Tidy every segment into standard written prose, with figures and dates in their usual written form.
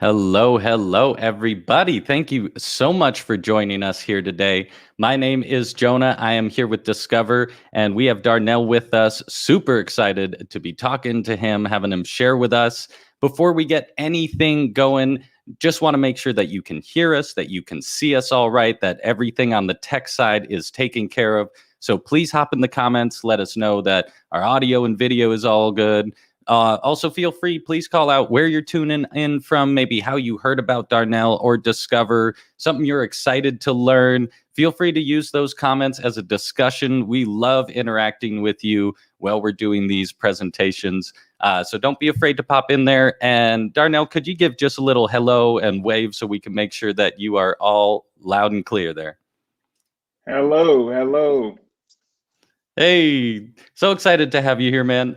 Hello, hello, everybody. Thank you so much for joining us here today. My name is Jonah. I am here with Discover, and we have Darnell with us. Super excited to be talking to him, having him share with us. Before we get anything going, just want to make sure that you can hear us, that you can see us all right, that everything on the tech side is taken care of. So please hop in the comments. Let us know that our audio and video is all good. Also, feel free, please call out where you're tuning in from, maybe how you heard about Darnell or Discover, something you're excited to learn. Feel free to use those comments as a discussion. We love interacting with you while we're doing these presentations. So don't be afraid to pop in there. And Darnell, could you give just a little hello and wave so we can make sure that you are all loud and clear there? Hello, hello. Hey, so excited to have you here, man.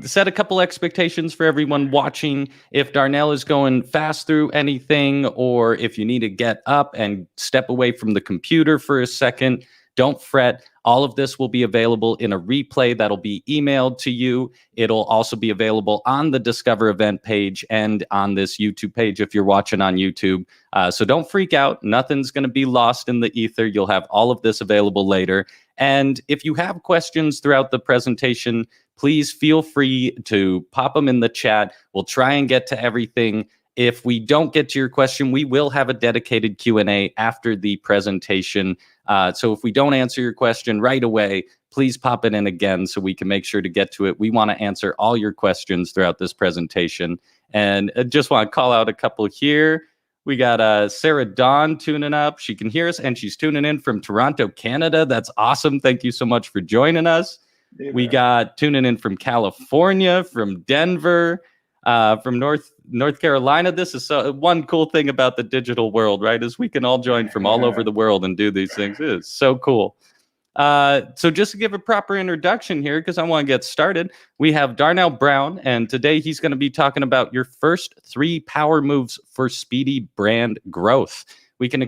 Set a couple expectations for everyone watching. If Darnell is going fast through anything, or if you need to get up and step away from the computer for a second, don't fret. All of this will be available in a replay that'll be emailed to you. It'll also be available on the Discover event page and on this YouTube page if you're watching on YouTube. So don't freak out. Nothing's going to be lost in the ether. You'll have all of this available later. And if you have questions throughout the presentation, please feel free to pop them in the chat. We'll try and get to everything. If we don't get to your question, we will have a dedicated Q&A after the presentation. So if we don't answer your question right away, please pop it in again so we can make sure to get to it. We want to answer all your questions throughout this presentation. And I just want to call out a couple here. We got Sarah Dawn tuning up. She can hear us, and she's tuning in from Toronto, Canada. That's awesome. Thank you so much for joining us. We got tuning in from California, from Denver, from North Carolina. This is one cool thing about the digital world, right? Is we can all join from all over the world and do these things. It is so cool. So just to give a proper introduction here, because I want to get started, we have Darnell Brown, and today he's going to be talking about your first 3 power moves for speedy brand growth. We can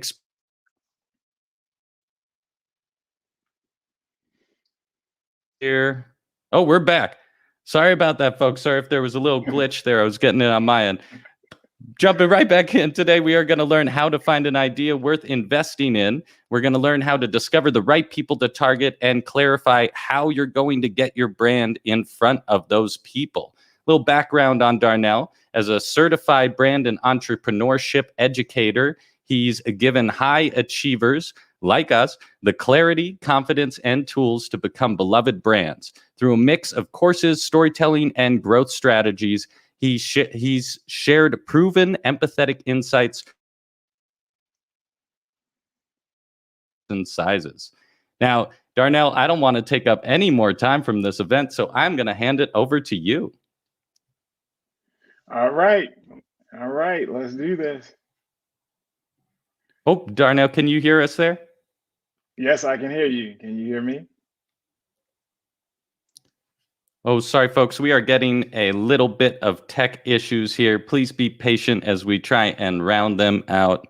here. Oh, we're back. Sorry about that, folks. Sorry if there was a little glitch there. I was getting it on my end. Jumping right back in, today we are going to learn how to find an idea worth investing in. We're going to learn how to discover the right people to target and clarify how you're going to get your brand in front of those people. A little background on Darnell. As a certified brand and entrepreneurship educator, he's given high achievers like us the clarity, confidence, and tools to become beloved brands. Through a mix of courses, storytelling, and growth strategies, he's shared proven empathetic insights and sizes. Now, Darnell, I don't want to take up any more time from this event, so I'm going to hand it over to you. All right. All right. Let's do this. Oh, Darnell, can you hear us there? Yes, I can hear you. Can you hear me? Oh, sorry, folks. We are getting a little bit of tech issues here. Please be patient as we try and round them out.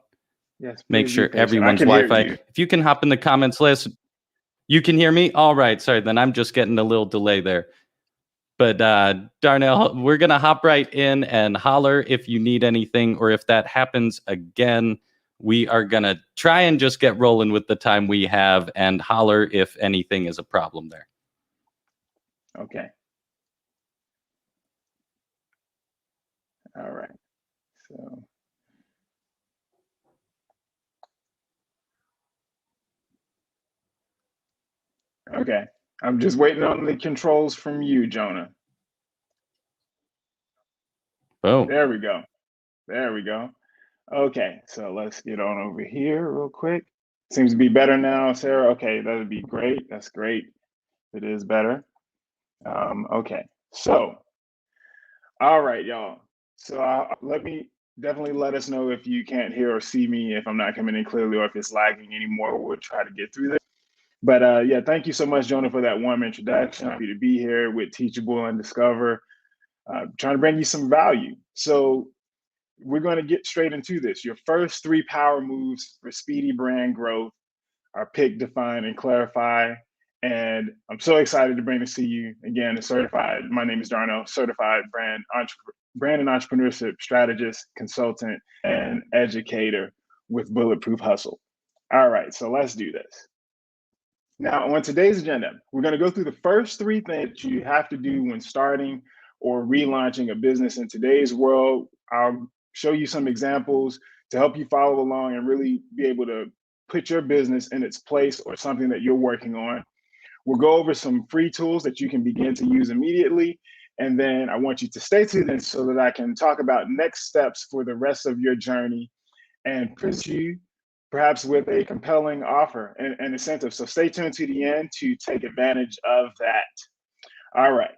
Yes. Make sure everyone's Wi-Fi. If you can hop in the comments list. You can hear me? All right. Sorry, then I'm just getting a little delay there. But Darnell, we're going to hop right in and holler if you need anything, or if that happens again, we are going to try and just get rolling with the time we have and holler if anything is a problem there. Okay. All right. So. Okay. I'm just waiting on the controls from you, Jonah. Oh. There we go. There we go. Okay. So let's get on over here real quick. Seems to be better now, Sarah. Okay. That would be great. That's great. It is better. Okay. So, all right, y'all. So definitely let us know if you can't hear or see me, if I'm not coming in clearly, or if it's lagging anymore. We'll try to get through this. But yeah, thank you so much, Jonah, for that warm introduction. Happy to be here with Teachable and Discover, trying to bring you some value. So we're going to get straight into this. Your first 3 power moves for speedy brand growth are pick, define, and clarify. And I'm so excited to bring this to you again. My name is Darnell, certified brand brand and entrepreneurship strategist, consultant, and educator with Bulletproof Hustle. All right, so let's do this. Now, on today's agenda, we're going to go through the first three things you have to do when starting or relaunching a business in today's world. I'll show you some examples to help you follow along and really be able to put your business in its place or something that you're working on. We'll go over some free tools that you can begin to use immediately. And then I want you to stay tuned so that I can talk about next steps for the rest of your journey and present you perhaps with a compelling offer and incentive. So stay tuned to the end to take advantage of that. All right.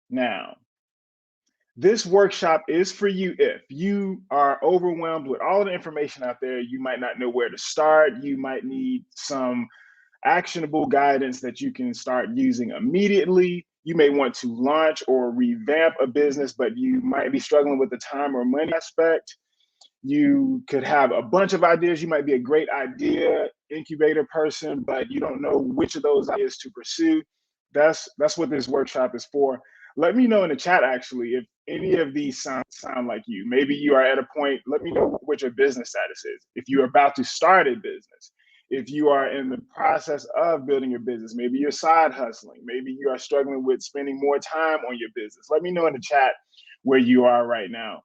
Now, this workshop is for you if you are overwhelmed with all the information out there. You might not know where to start. You might need some actionable guidance that you can start using immediately. You may want to launch or revamp a business, but you might be struggling with the time or money aspect. You could have a bunch of ideas. You might be a great idea incubator person, but you don't know which of those ideas to pursue. That's what this workshop is for. Let me know in the chat, actually, if any of these sound like you. Maybe you are at a point, let me know what your business status is. If you're about to start a business, if you are in the process of building your business, maybe you're side hustling, maybe you are struggling with spending more time on your business. Let me know in the chat where you are right now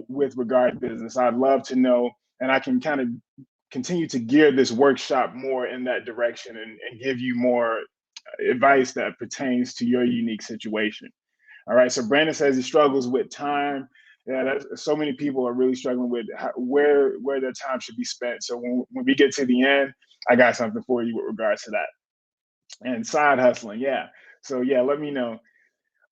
with regard to business. I'd love to know, and I can kind of continue to gear this workshop more in that direction and give you more advice that pertains to your unique situation. All right, so Brandon says he struggles with time. Yeah, so many people are really struggling with where their time should be spent. So when we get to the end, I got something for you with regards to that. And side hustling, yeah. So yeah, let me know.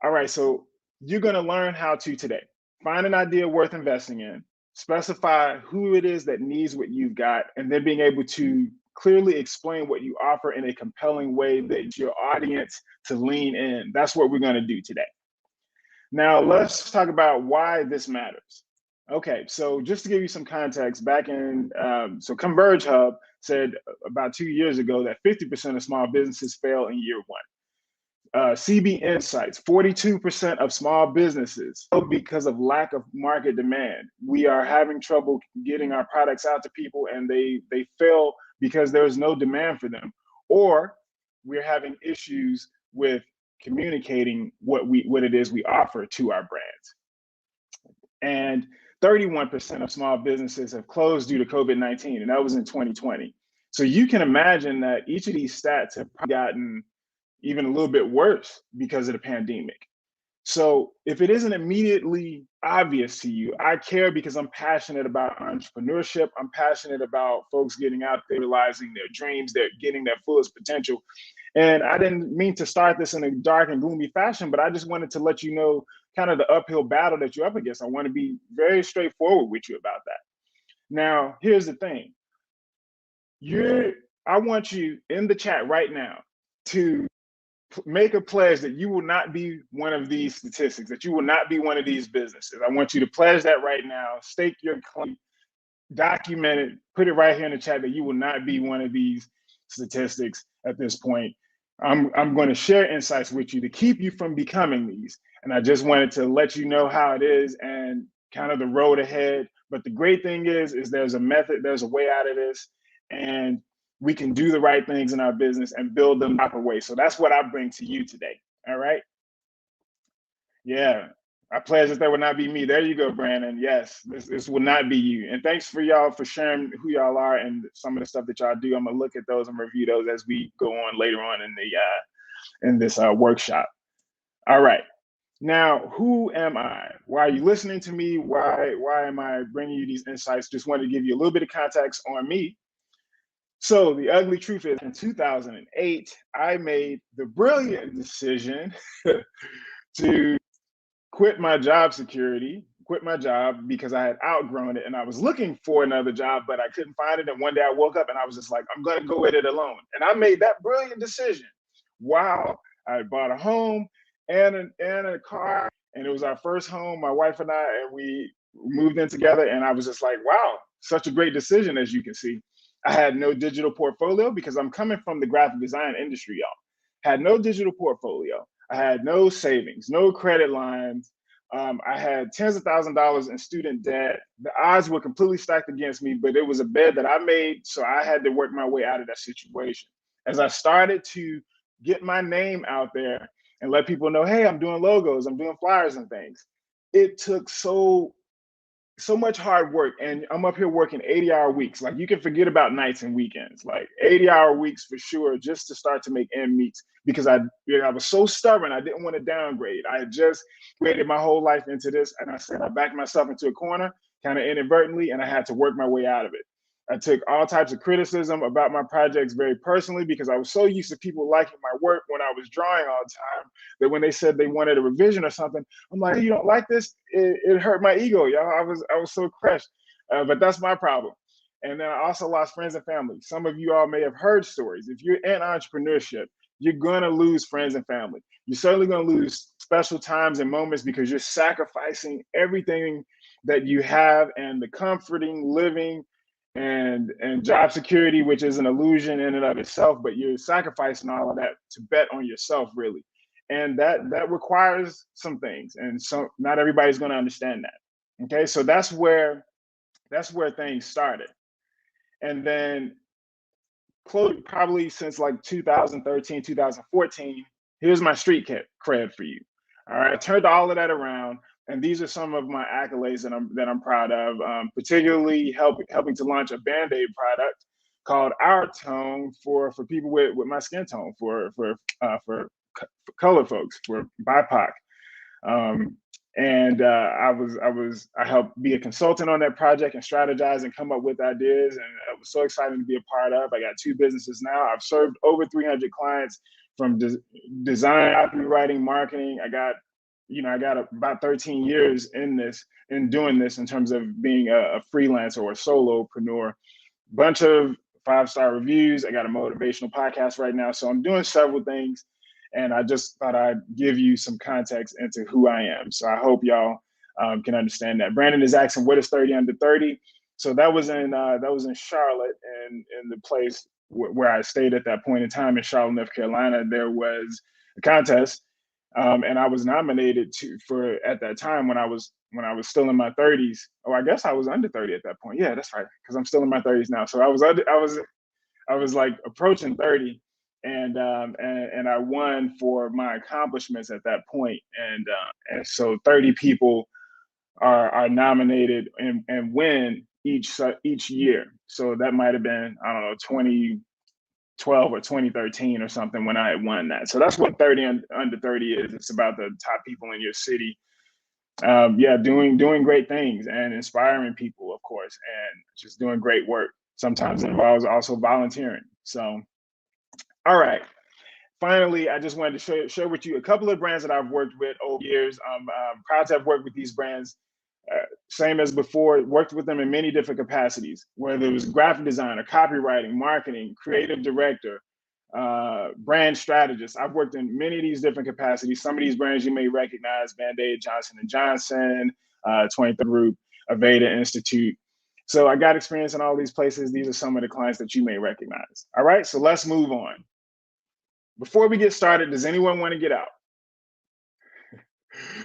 All right, so you're gonna learn how to today find an idea worth investing in, specify who it is that needs what you've got, and then being able to clearly explain what you offer in a compelling way that your audience to lean in. That's what we're gonna do today. Now, let's talk about why this matters. Okay, so just to give you some context, back in, so Converge Hub said about 2 years ago that 50% of small businesses fail in year one. CB Insights, 42% of small businesses fail because of lack of market demand. We are having trouble getting our products out to people, and they fail because there is no demand for them, or we're having issues with communicating what it is we offer to our brands. And 31% of small businesses have closed due to COVID-19, and that was in 2020. So you can imagine that each of these stats have gotten even a little bit worse because of the pandemic. So if it isn't immediately obvious to you, I care because I'm passionate about entrepreneurship. I'm passionate about folks getting out there, realizing their dreams, they're getting their fullest potential. And I didn't mean to start this in a dark and gloomy fashion, but I just wanted to let you know kind of the uphill battle that you're up against. I want to be very straightforward with you about that. Now, here's the thing. I want you in the chat right now to make a pledge that you will not be one of these statistics, that you will not be one of these businesses. I want you to pledge that right now, stake your claim, document it, put it right here in the chat that you will not be one of these statistics at this point. I'm going to share insights with you to keep you from becoming these. And I just wanted to let you know how it is and kind of the road ahead. But the great thing is there's a method, there's a way out of this, and we can do the right things in our business and build them the proper way. So that's what I bring to you today. All right. Yeah. I pledge that would not be me. There you go, Brandon. Yes, this will not be you. And thanks for y'all for sharing who y'all are and some of the stuff that y'all do. I'm gonna look at those and review those as we go on later on in this workshop. All right. Now, who am I? Why are you listening to me? Why am I bringing you these insights? Just wanted to give you a little bit of context on me. So the ugly truth is, in 2008, I made the brilliant decision to quit my job because I had outgrown it and I was looking for another job, but I couldn't find it. And one day I woke up and I was just like, I'm going to go at it alone. And I made that brilliant decision. Wow. I bought a home and a car, and it was our first home, my wife and I, and we moved in together. And I was just like, wow, such a great decision, as you can see. I had no digital portfolio because I'm coming from the graphic design industry, y'all. Had no digital portfolio. I had no savings, no credit lines. I had tens of thousands of dollars in student debt. The odds were completely stacked against me, but it was a bed that I made, so I had to work my way out of that situation. As I started to get my name out there and let people know, hey, I'm doing logos, I'm doing flyers and things, it took so much hard work, and I'm up here working 80-hour weeks. Like, you can forget about nights and weekends, like 80-hour weeks for sure, just to start to make end meets, because I was so stubborn. I didn't want to downgrade. I had just created my whole life into this, and I said I backed myself into a corner kind of inadvertently, and I had to work my way out of it. I took all types of criticism about my projects very personally, because I was so used to people liking my work when I was drawing all the time, that when they said they wanted a revision or something, I'm like, hey, you don't like this? It hurt my ego, y'all. I was so crushed, but that's my problem. And then I also lost friends and family. Some of you all may have heard stories. If you're in entrepreneurship, you're going to lose friends and family. You're certainly going to lose special times and moments, because you're sacrificing everything that you have, and the comforting living and job security, which is an illusion in and of itself, but you're sacrificing all of that to bet on yourself, really. And that requires some things, and so not everybody's going to understand that. Okay, so that's where things started. And then probably since like 2013, 2014, here's my street cred for you. All right, I turned all of that around, and these are some of my accolades that I'm proud of. Particularly helping to launch a Band-Aid product called Our Tone for people with my skin tone, for color folks, for BIPOC. And I helped be a consultant on that project and strategize and come up with ideas, and it was so exciting to be a part of. I got 2 businesses now. I've served over 300 clients, from design, copywriting, marketing. I got about 13 years in doing this, in terms of being a freelancer or a solopreneur. Bunch of 5-star reviews. I got a motivational podcast right now, so I'm doing several things. And I just thought I'd give you some context into who I am. So I hope y'all can understand that. Brandon is asking, what is 30 under 30? So that was in Charlotte, and in the place where I stayed at that point in time in Charlotte, North Carolina. There was a contest, and I was nominated for at that time, when I was still in my 30s. Oh, I guess I was under 30 at that point. Yeah, that's right, because I'm still in my 30s now. So I was like approaching 30, and I won for my accomplishments at that point. And so 30 people are nominated and win each year. So that might have been, I don't know, 2012 or 2013 or something, when I had won that. So that's what 30 under 30 is. It's about the top people in your city. Yeah, doing great things and inspiring people, of course, and just doing great work. Sometimes it involves also volunteering. So, all right. Finally, I just wanted to share with you a couple of brands that I've worked with over years. I'm proud to have worked with these brands. Same as before, worked with them in many different capacities, whether it was graphic designer, copywriting, marketing, creative director, brand strategist. I've worked in many of these different capacities. Some of these brands you may recognize: Band-Aid, Johnson & Johnson, 23rd Group, Aveda Institute. So I got experience in all these places. These are some of the clients that you may recognize. All right, so let's move on. Before we get started, does anyone want to get out?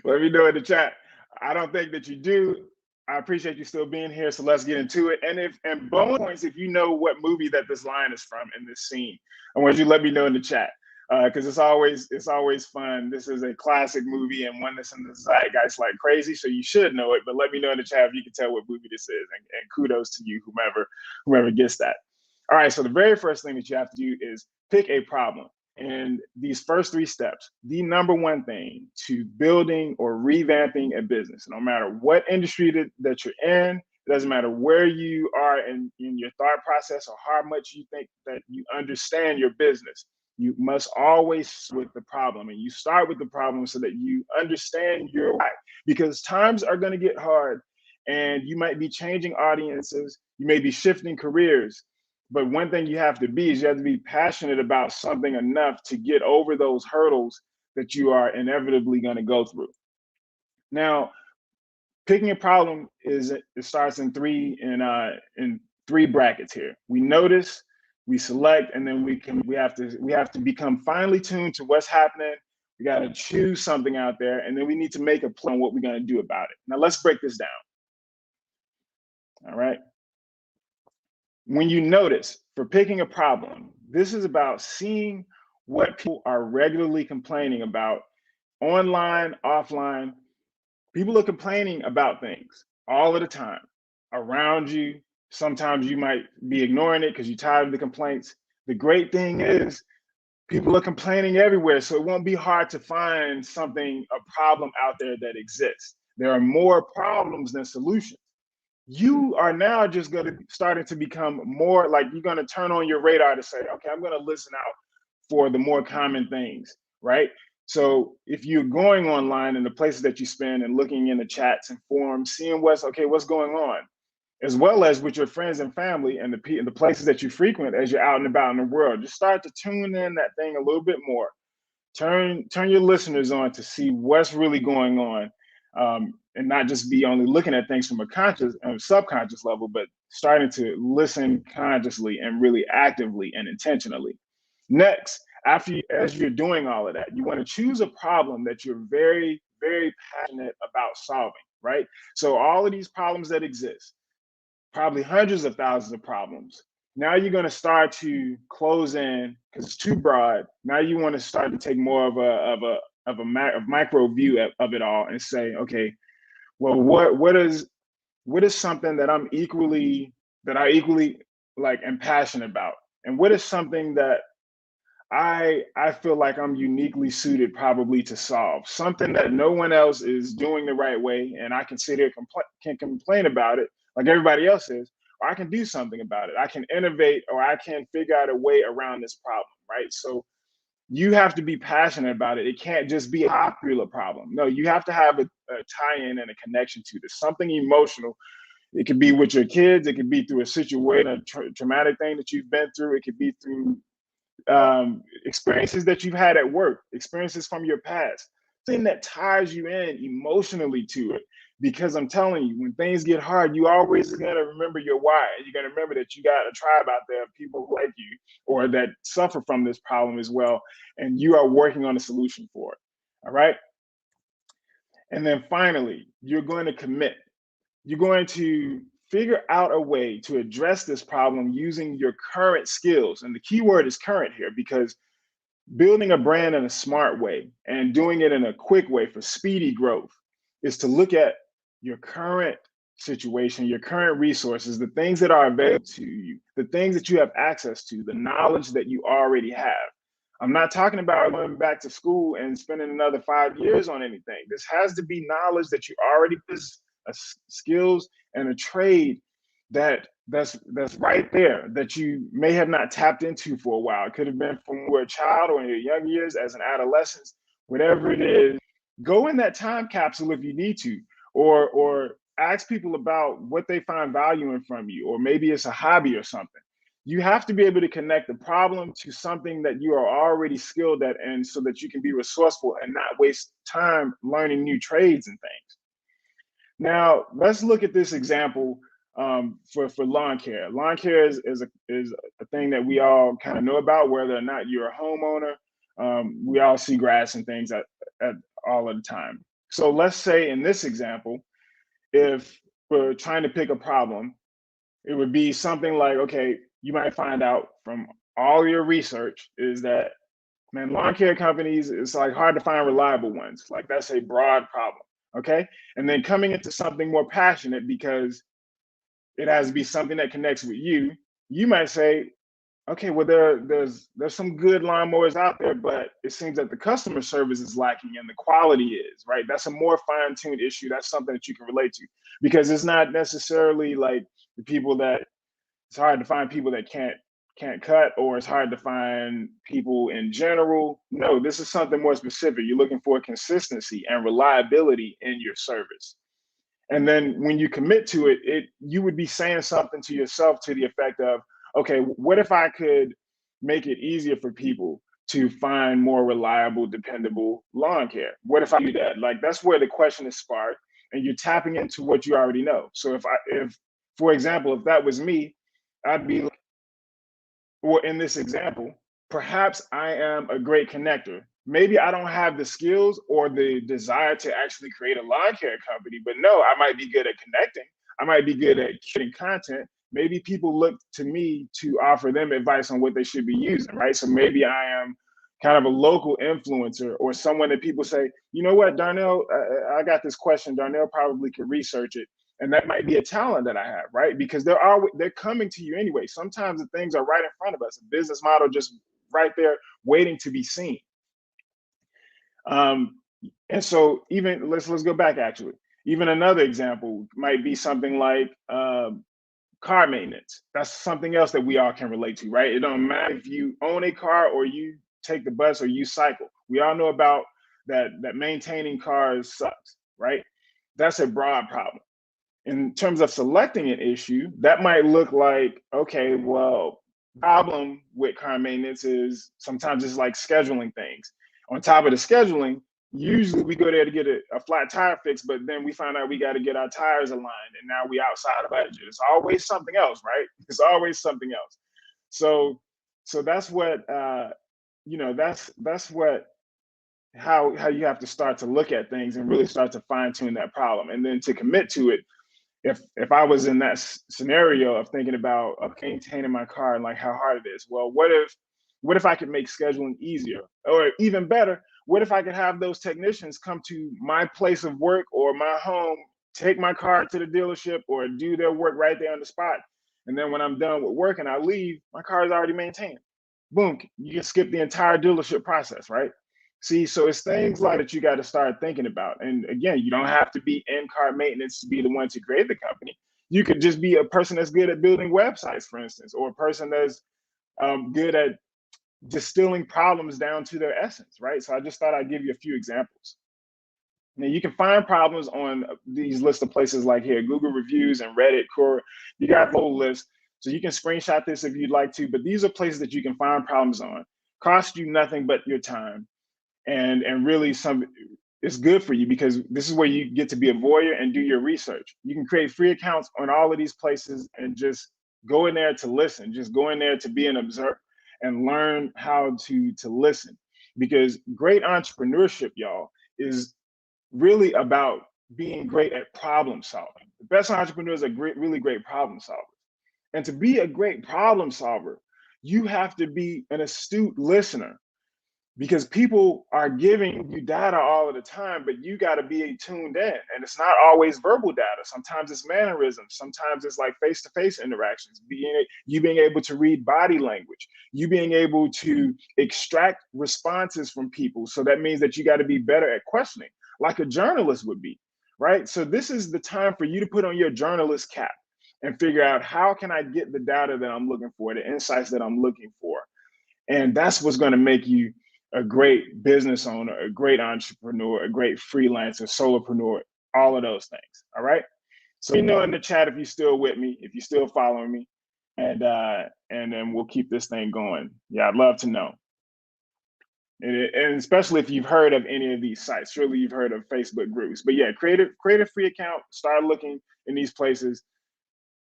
Let me know in the chat. I don't think that you do. I appreciate you still being here, so let's get into it. And bonus points if you know what movie that this line is from in this scene. I want you to let me know in the chat, because it's always fun. This is a classic movie, and one that's in the zeitgeist like crazy, so you should know it. But let me know in the chat if you can tell what movie this is, and kudos to you, whomever gets that. All right, so the very first thing that you have to do is pick a problem. And these first 3 steps, the number one thing to building or revamping a business, no matter what industry that you're in, it doesn't matter where you are in your thought process or how much you think that you understand your business, you must always start with the problem. And you start with the problem so that you understand your why, because times are going to get hard, and you might be changing audiences, you may be shifting careers. But one thing you have to be is you have to be passionate about something enough to get over those hurdles that you are inevitably going to go through. Now, picking a problem it starts in three brackets here. We notice, we select, and then we have to become finely tuned to what's happening, We got to choose something out there, and then we need to make a plan on what we're going to do about it. Now, let's break this down. All right. When you notice for picking a problem, this is about seeing what people are regularly complaining about online, offline. People are complaining about things all of the time around you. Sometimes you might be ignoring it because you're tired of the complaints. The great thing is people are complaining everywhere, so it won't be hard to find something, a problem out there that exists. There are more problems than solutions. You are now just going to starting to become more like you're going to turn on your radar to say, okay, I'm going to listen out for the more common things, right? So if you're going online and the places that you spend and looking in the chats and forums, seeing what's going on, as well as with your friends and family and the places that you frequent as you're out and about in the world, just start to tune in that thing a little bit more. Turn your listeners on to see what's really going on, and not just be only looking at things from a conscious and subconscious level, but starting to listen consciously and really actively and intentionally. Next, as you're doing all of that, you want to choose a problem that you're very, very passionate about solving, right? So all of these problems that exist, probably hundreds of thousands of problems. Now you're going to start to close in because it's too broad. Now you want to start to take more of a micro view of it all and say, okay, well, what is something that I equally like am passionate about, and what is something that I feel like I'm uniquely suited probably to solve, something that no one else is doing the right way, and I can sit here can complain about it like everybody else is, or I can do something about it. I can innovate, or I can figure out a way around this problem, right? So you have to be passionate about it. It can't just be a popular problem. No, you have to have a tie-in and a connection to this, something emotional. It could be with your kids. It could be through a situation, a traumatic thing that you've been through. It could be through experiences that you've had at work, experiences from your past, thing that ties you in emotionally to it. Because I'm telling you, when things get hard, you always going to remember your why. You're going to remember that you got a tribe out there of people like you or that suffer from this problem as well. And you are working on a solution for it. All right. And then finally, you're going to commit. You're going to figure out a way to address this problem using your current skills. And the key word is current here, because building a brand in a smart way and doing it in a quick way for speedy growth is to look at your current situation, your current resources, the things that are available to you, the things that you have access to, the knowledge that you already have. I'm not talking about going back to school and spending another 5 years on anything. This has to be knowledge that you already possess, skills and a trade that's right there that you may have not tapped into for a while. It could have been from when you were a child or in your young years as an adolescent, whatever it is. Go in that time capsule if you need to, or ask people about what they find value in from you, or maybe it's a hobby or something. You have to be able to connect the problem to something that you are already skilled at, and so that you can be resourceful and not waste time learning new trades and things. Now, let's look at this example for lawn care. Lawn care is a thing that we all kind of know about, whether or not you're a homeowner. We all see grass and things at all of the time. So let's say in this example, if we're trying to pick a problem, it would be something like, okay, you might find out from all your research is that, man, lawn care companies, it's like hard to find reliable ones. Like that's a broad problem. Okay. And then coming into something more passionate, because it has to be something that connects with you, you might say, okay, well, there's some good lawnmowers out there, but it seems that the customer service is lacking and the quality is, right? That's a more fine-tuned issue. That's something that you can relate to, because it's not necessarily like the people that, it's hard to find people that can't cut, or it's hard to find people in general. No, this is something more specific. You're looking for consistency and reliability in your service. And then when you commit to it, you would be saying something to yourself to the effect of, okay, what if I could make it easier for people to find more reliable, dependable lawn care? What if I do that? Like, that's where the question is sparked, and you're tapping into what you already know. So if for example, if that was me, I'd be like, or in this example, perhaps I am a great connector. maybe I don't have the skills or the desire to actually create a lawn care company, but no, I might be good at connecting. I might be good at creating content. Maybe people look to me to offer them advice on what they should be using, right? So maybe I am kind of a local influencer or someone that people say, you know what, Darnell, I got this question. Darnell probably could research it. And that might be a talent that I have, right? Because they're coming to you anyway. Sometimes the things are right in front of us, a business model just right there waiting to be seen. And so even let's go back actually. Even another example might be something like car maintenance. That's something else that we all can relate to, right? It don't matter if you own a car or you take the bus or you cycle. We all know about that maintaining cars sucks, right? That's a broad problem. In terms of selecting an issue, that might look like, okay, well, problem with car maintenance is sometimes it's like scheduling things. On top of the scheduling, usually we go there to get a flat tire fix, but then we find out we got to get our tires aligned, and now we outside of budget. It's always something else, right? It's always something else. So that's what that's what how you have to start to look at things and really start to fine tune that problem, and then to commit to it. If I was in that scenario of thinking about maintaining my car and like how hard it is, well, what if I could make scheduling easier, or even better, what if I could have those technicians come to my place of work or my home, take my car to the dealership, or do their work right there on the spot, and then when I'm done with work and I leave, my car is already maintained. Boom, you can skip the entire dealership process, right? See, so it's things like that you got to start thinking about. And again, you don't have to be in car maintenance to be the one to create the company. You could just be a person that's good at building websites, for instance, or a person that's good at distilling problems down to their essence, right? So I just thought I'd give you a few examples. Now you can find problems on these list of places like here, Google reviews and Reddit, Quora. You got the whole list. So you can screenshot this if you'd like to, but these are places that you can find problems on. Cost you nothing but your time. And really it's good for you because this is where you get to be a voyeur and do your research. You can create free accounts on all of these places and just go in there to listen, just go in there to be an observer and learn how to listen. Because great entrepreneurship, y'all, is really about being great at problem solving. The best entrepreneurs are really great problem solvers. And to be a great problem solver, you have to be an astute listener, because people are giving you data all of the time, but you got to be tuned in. And it's not always verbal data. Sometimes it's mannerisms. Sometimes it's like face-to-face interactions, you being able to read body language, you being able to extract responses from people. So that means that you got to be better at questioning, like a journalist would be, right? So this is the time for you to put on your journalist cap and figure out, how can I get the data that I'm looking for, the insights that I'm looking for? And that's what's going to make you a great business owner, a great entrepreneur, a great freelancer, solopreneur, all of those things. All right. So in the chat if you're still with me, if you're still following me, and then we'll keep this thing going. Yeah, I'd love to know. And especially if you've heard of any of these sites, surely you've heard of Facebook groups. But yeah, create a free account, start looking in these places.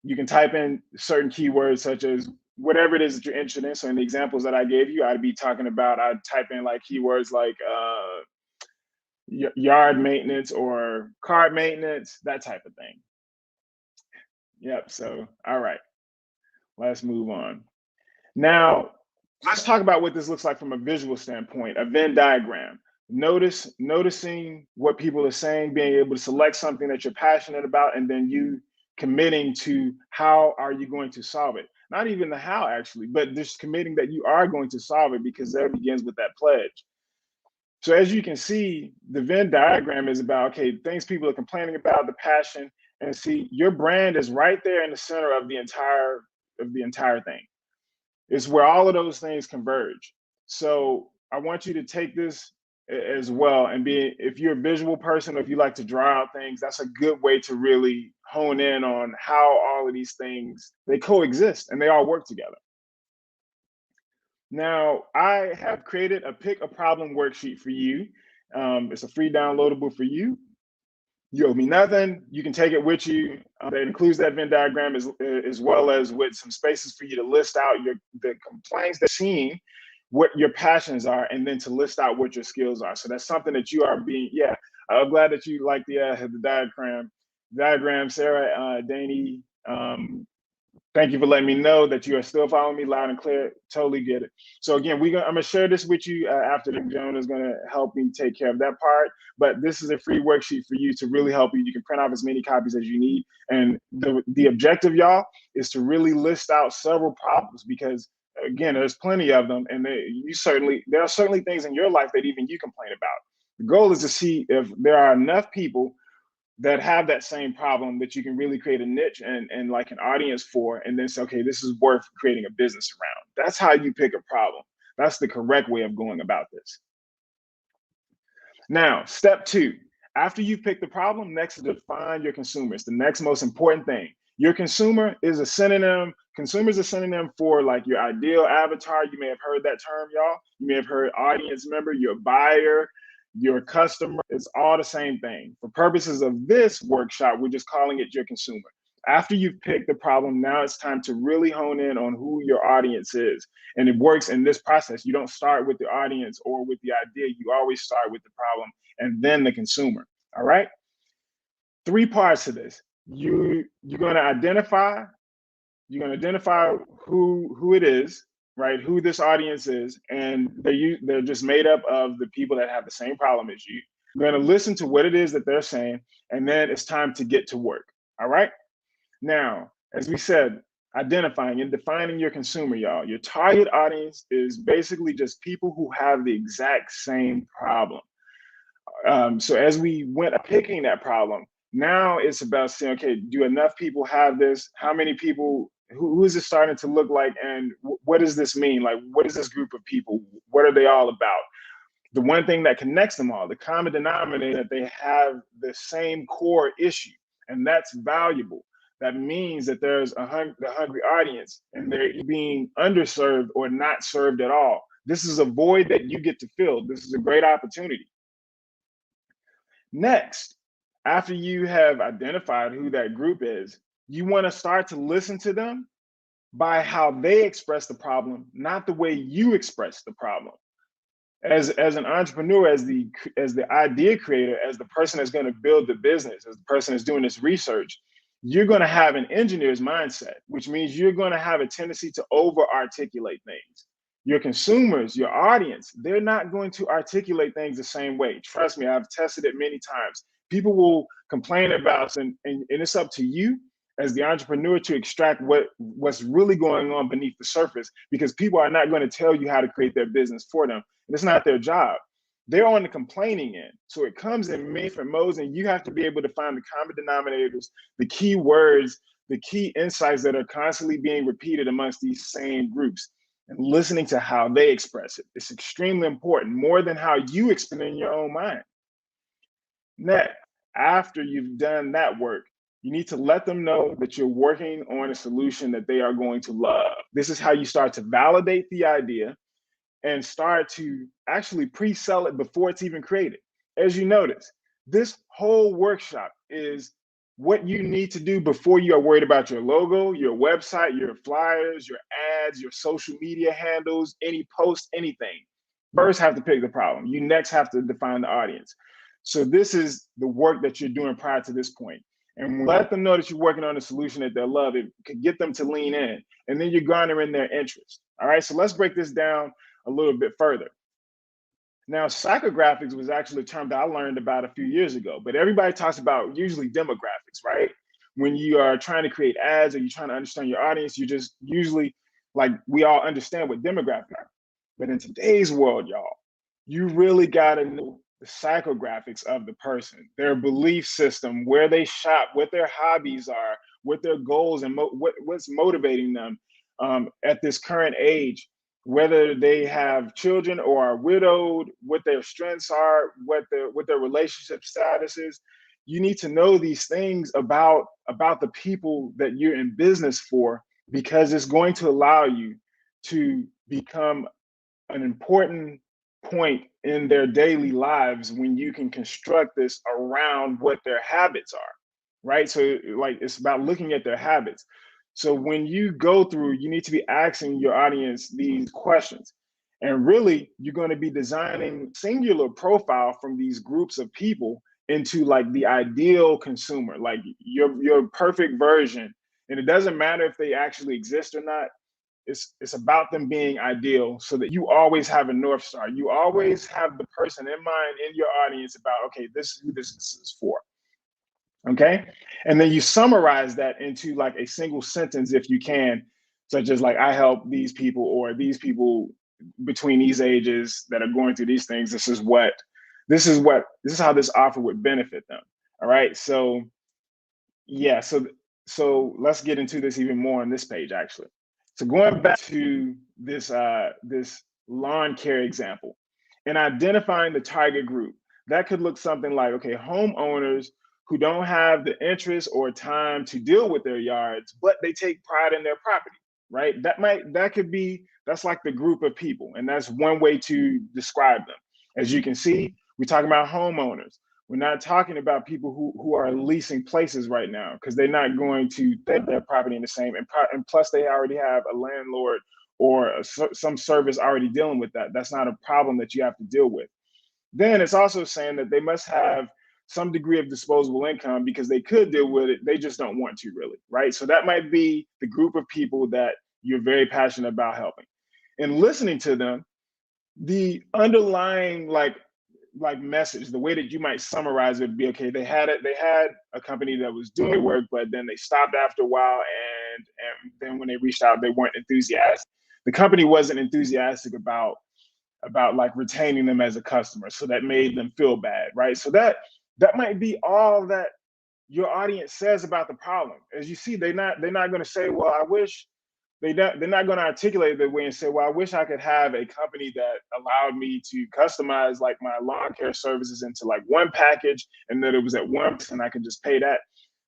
You can type in certain keywords such as whatever it is that you're interested in. So in the examples that I gave you, I'd type in like keywords like yard maintenance or car maintenance, that type of thing. Yep. So, all right, let's move on. Now, let's talk about what this looks like from a visual standpoint, a Venn diagram. Noticing what people are saying, being able to select something that you're passionate about, and then you committing to how are you going to solve it. Not even the how actually, but just committing that you are going to solve it, because that begins with that pledge. So as you can see, the Venn diagram is about, okay, things people are complaining about, the passion, and see your brand is right there in the center of the entire thing. It's where all of those things converge. So I want you to take this as well and if you're a visual person, or if you like to draw out things, that's a good way to really hone in on how all of these things, they coexist and they all work together. Now, I have created a pick a problem worksheet for you. It's a free downloadable for you. You owe me nothing. You can take it with you. That includes that Venn diagram as well as with some spaces for you to list out the complaints that you're seeing what your passions are, and then to list out what your skills are. So that's something that you are being, yeah, I'm glad that you like the diagram, Sarah, Danny, thank you for letting me know that you are still following me loud and clear. Totally get it. So again, I'm gonna share this with you after the Jonah's gonna help me take care of that part. But this is a free worksheet for you to really help you. You can print off as many copies as you need. And the objective, y'all, is to really list out several problems, because again, there's plenty of them, and there are certainly things in your life that even you complain about. The goal is to see if there are enough people that have that same problem that you can really create a niche and like an audience for, and then say, okay, this is worth creating a business around. That's how you pick a problem. That's the correct way of going about this. Now, step 2, after you pick the problem, next is define your consumer. It's the next most important thing. Your consumer is a synonym. Consumer is a synonym for like your ideal avatar. You may have heard that term, y'all. You may have heard audience member, your buyer, your customer. It's all the same thing. For purposes of this workshop, we're just calling it your consumer. After you've picked the problem, now it's time to really hone in on who your audience is. And it works in this process. You don't start with the audience or with the idea. You always start with the problem and then the consumer. All right? 3 parts to this. You're going to identify who it is, right? Who this audience is, and they're just made up of the people that have the same problem as you. You're going to listen to what it is that they're saying, and then it's time to get to work. All right? Now, as we said, identifying and defining your consumer, y'all. Your target audience is basically just people who have the exact same problem. So as we went picking that problem, now it's about saying, okay, do enough people have this? How many people, who is it starting to look like? And what does this mean? Like, what is this group of people? What are they all about? The one thing that connects them all, the common denominator, that they have the same core issue, and that's valuable. That means that there's the hungry audience, and they're being underserved or not served at all. This is a void that you get to fill. This is a great opportunity. Next, after you have identified who that group is, you want to start to listen to them by how they express the problem, not the way you express the problem. As an entrepreneur, as the idea creator, as the person that's going to build the business, as the person that's doing this research, you're going to have an engineer's mindset, which means you're going to have a tendency to over articulate things. Your consumers, your audience, they're not going to articulate things the same way. Trust me, I've tested it many times. People will complain about, and it's up to you as the entrepreneur to extract what's really going on beneath the surface, because people are not going to tell you how to create their business for them. And it's not their job. They're on the complaining end. So it comes in many different modes, and you have to be able to find the common denominators, the key words, the key insights that are constantly being repeated amongst these same groups, and listening to how they express it. It's extremely important, more than how you explain it in your own mind. Next, after you've done that work, you need to let them know that you're working on a solution that they are going to love. This is how you start to validate the idea and start to actually pre-sell it before it's even created. As you notice, this whole workshop is what you need to do before you are worried about your logo, your website, your flyers, your ads, your social media handles, any post, anything. First, have to pick the problem. You next have to define the audience. So this is the work that you're doing prior to this point. And let them know that you're working on a solution that they'll love. It could get them to lean in, and then you're garnering their interest. All right, so let's break this down a little bit further. Now, psychographics was actually a term that I learned about a few years ago, but everybody talks about usually demographics, right? When you are trying to create ads or you're trying to understand your audience, you just usually, like, we all understand what demographics are. But in today's world, y'all, you really got to know the psychographics of the person, their belief system, where they shop, what their hobbies are, what their goals and what's motivating them at this current age, whether they have children or are widowed, what their strengths are, what their relationship status is. You need to know these things about the people that you're in business for, because it's going to allow you to become an important point in their daily lives when you can construct this around what their habits are, right? So like, it's about looking at their habits. So when you go through, you need to be asking your audience these questions. And really, you're going to be designing singular profile from these groups of people into like the ideal consumer, like your perfect version. And it doesn't matter if they actually exist or not. It's about them being ideal, so that you always have a North Star. You always have the person in mind in your audience about, okay, this is who this is for. Okay. And then you summarize that into like a single sentence if you can, such as like, I help these people, or these people between these ages that are going through these things. This is how this offer would benefit them. All right. So yeah, so let's get into this even more on this page actually. So going back to this lawn care example and identifying the target group, that could look something like, okay, homeowners who don't have the interest or time to deal with their yards, but they take pride in their property, right? That's like the group of people, and that's one way to describe them. As you can see, we're talking about homeowners. We're not talking about people who are leasing places right now, because they're not going to take their property in the same, and plus they already have a landlord or some service already dealing with that. That's not a problem that you have to deal with. Then it's also saying that they must have some degree of disposable income, because they could deal with it, they just don't want to really, right? So that might be the group of people that you're very passionate about helping. And listening to them, the underlying like message, the way that you might summarize it would be, okay, they had a company that was doing work, but then they stopped after a while, and then when they reached out, they weren't enthusiastic. The company wasn't enthusiastic about like retaining them as a customer, so that made them feel bad, right? So that might be all that your audience says about the problem. As you see, they're not going to say, well, I wish. They're not going to articulate it that way and say, well, I wish I could have a company that allowed me to customize like my lawn care services into like one package, and that it was at once and I could just pay that.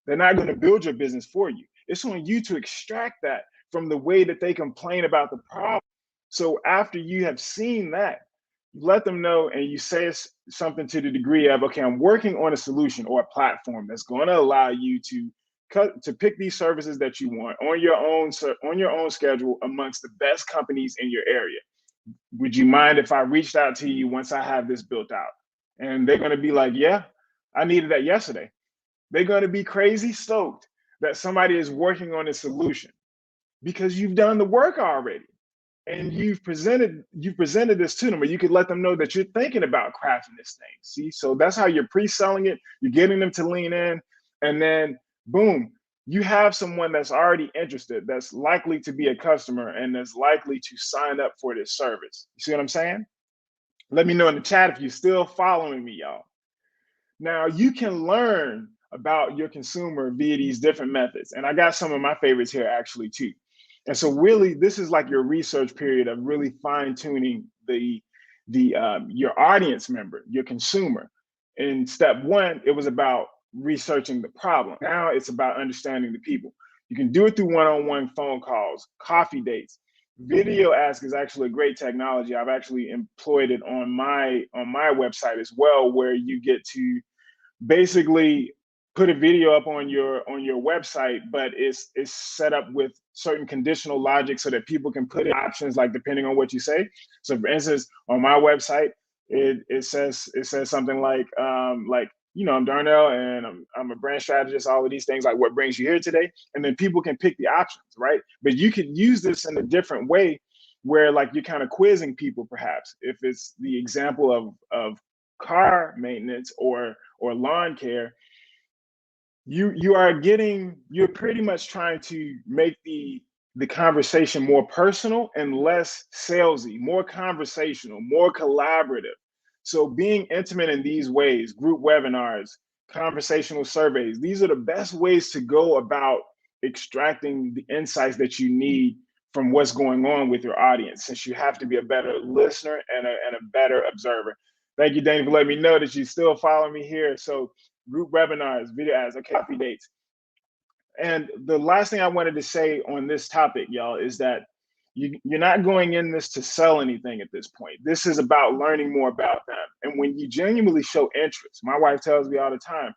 They're not going to build your business for you. It's on you to extract that from the way that they complain about the problem. So after you have seen that, you let them know, and you say something to the degree of, okay, I'm working on a solution or a platform that's going to allow you to pick these services that you want on your own schedule amongst the best companies in your area. Would you mind if I reached out to you once I have this built out? And they're going to be like, yeah, I needed that yesterday. They're going to be crazy stoked that somebody is working on a solution, because you've done the work already, and you've presented this to them, or you could let them know that you're thinking about crafting this thing. See, so that's how you're pre-selling it. You're getting them to lean in, and then boom, you have someone that's already interested, that's likely to be a customer, and that's likely to sign up for this service. You see what I'm saying? Let me know in the chat if you're still following me, y'all. Now, you can learn about your consumer via these different methods, and I got some of my favorites here actually too. And so really, this is like your research period of really fine-tuning your audience member, your consumer. In step one, it was about researching the problem. Now it's about understanding the people. You can do it through one-on-one phone calls, coffee dates. Video ask is actually a great technology. I've actually employed it on my website as well, where you get to basically put a video up on your website, but it's set up with certain conditional logic so that people can put in options like depending on what you say. So for instance, on my website, it says something like I'm Darnell, and I'm a brand strategist, all of these things, like what brings you here today, and then people can pick the options, right? But you could use this in a different way, where like you're kind of quizzing people, perhaps if it's the example of car maintenance or lawn care. You're pretty much trying to make the conversation more personal and less salesy, more conversational, more collaborative. So being intimate in these ways, group webinars, conversational surveys, these are the best ways to go about extracting the insights that you need from what's going on with your audience, since you have to be a better listener and a better observer. Thank you, Danny, for letting me know that you still follow me here. So group webinars, video ads, okay, coffee dates. And the last thing I wanted to say on this topic, y'all, is that you're not going in this to sell anything at this point. This is about learning more about them. And when you genuinely show interest, my wife tells me all the time,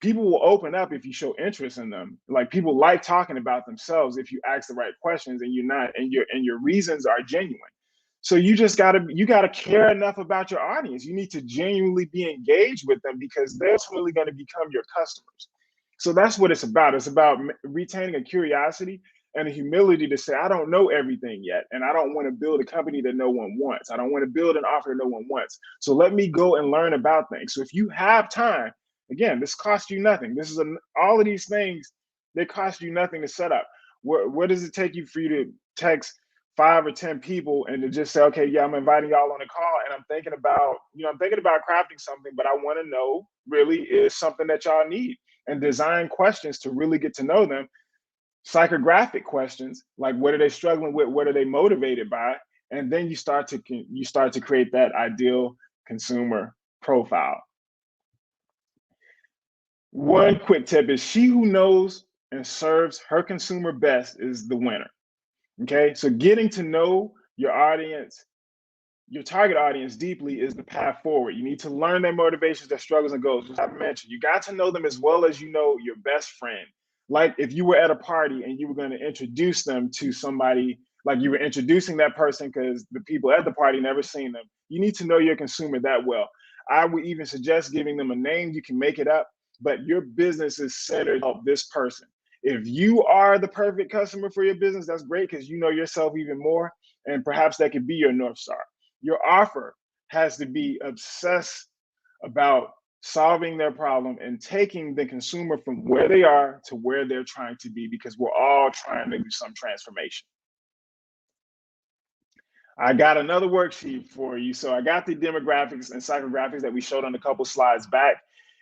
people will open up if you show interest in them. Like, people like talking about themselves if you ask the right questions, and you're not, and your reasons are genuine. So you gotta care enough about your audience. You need to genuinely be engaged with them because they're ultimately going to become your customers. So that's what it's about. It's about retaining a curiosity and a humility to say, I don't know everything yet. And I don't want to build a company that no one wants. I don't want to build an offer that no one wants. So let me go and learn about things. So if you have time, again, this costs you nothing. This is all of these things, they cost you nothing to set up. What does it take you for you to text 5 or 10 people and to just say, okay, yeah, I'm inviting y'all on a call and I'm thinking about crafting something, but I want to know really is something that y'all need, and design questions to really get to know them. Psychographic questions, like what are they struggling with? What are they motivated by? And then you start to create that ideal consumer profile. One quick tip is she who knows and serves her consumer best is the winner. Okay, so getting to know your audience, your target audience deeply is the path forward. You need to learn their motivations, their struggles and goals. As I mentioned, you got to know them as well as you know your best friend. Like if you were at a party and you were going to introduce them to somebody, like you were introducing that person because the people at the party never seen them. You need to know your consumer that well. I would even suggest giving them a name. You can make it up, but your business is centered on this person. If you are the perfect customer for your business, that's great because you know yourself even more, and perhaps that could be your North Star. Your offer has to be obsessed about solving their problem and taking the consumer from where they are to where they're trying to be, because we're all trying to do some transformation. I got another worksheet for you. So I got the demographics and psychographics that we showed on a couple slides back,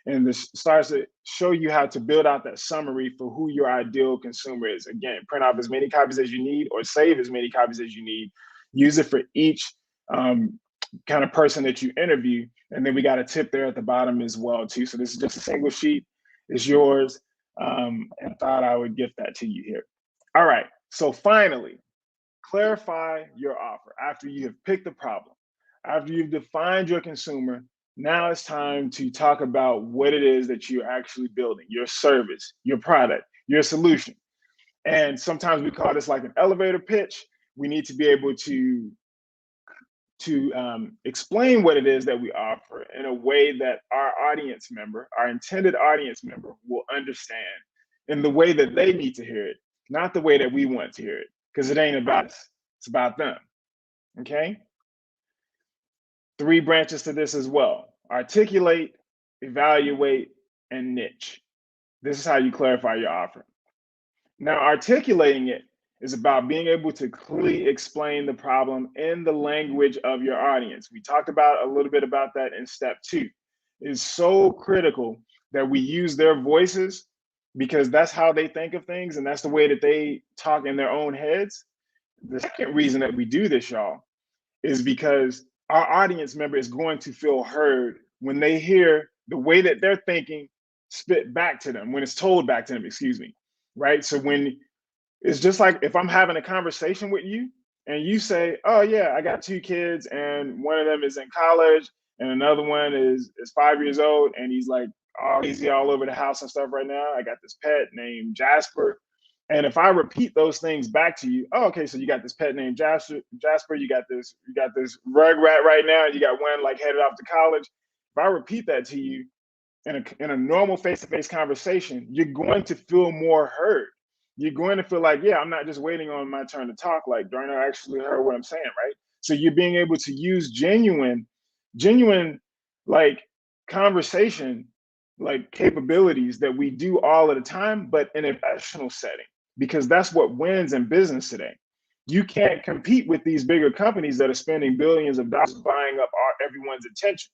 and this starts to show you how to build out that summary for who your ideal consumer is. Again, print off as many copies as you need or save as many copies as you need. Use it for each kind of person that you interview. And then we got a tip there at the bottom as well too. So this is just a single sheet, it's yours. And thought I would gift that to you here. All right, so finally, clarify your offer. After you have picked the problem, after you've defined your consumer, now it's time to talk about what it is that you're actually building, your service, your product, your solution. And sometimes we call this like an elevator pitch. We need to be able to explain what it is that we offer in a way that our audience member, our intended audience member, will understand in the way that they need to hear it, not the way that we want to hear it, because it ain't about us, it's about them. Okay? 3 branches to this as well: articulate, evaluate, and niche. This is how you clarify your offer. Now, articulating it is about being able to clearly explain the problem in the language of your audience. We talked about a little bit about that in step 2. It's so critical that we use their voices because that's how they think of things and that's the way that they talk in their own heads. The second reason that we do this, y'all, is because our audience member is going to feel heard when they hear the way that they're thinking spit back to them, when it's told back to them, excuse me, right? So when it's just like if I'm having a conversation with you and you say, oh yeah, I got 2 kids and one of them is in college and another one is 5 years old and he's like crazy all over the house and stuff right now. I got this pet named Jasper. And if I repeat those things back to you, oh, okay, so you got this pet named Jasper, you got this rug rat right now, and you got one like headed off to college. If I repeat that to you in a normal face-to-face conversation, you're going to feel more heard. You're going to feel like, yeah, I'm not just waiting on my turn to talk, like Darnell actually heard what I'm saying, right? So you're being able to use genuine like conversation, like capabilities that we do all of the time, but in a professional setting, because that's what wins in business today. You can't compete with these bigger companies that are spending billions of dollars buying up everyone's attention.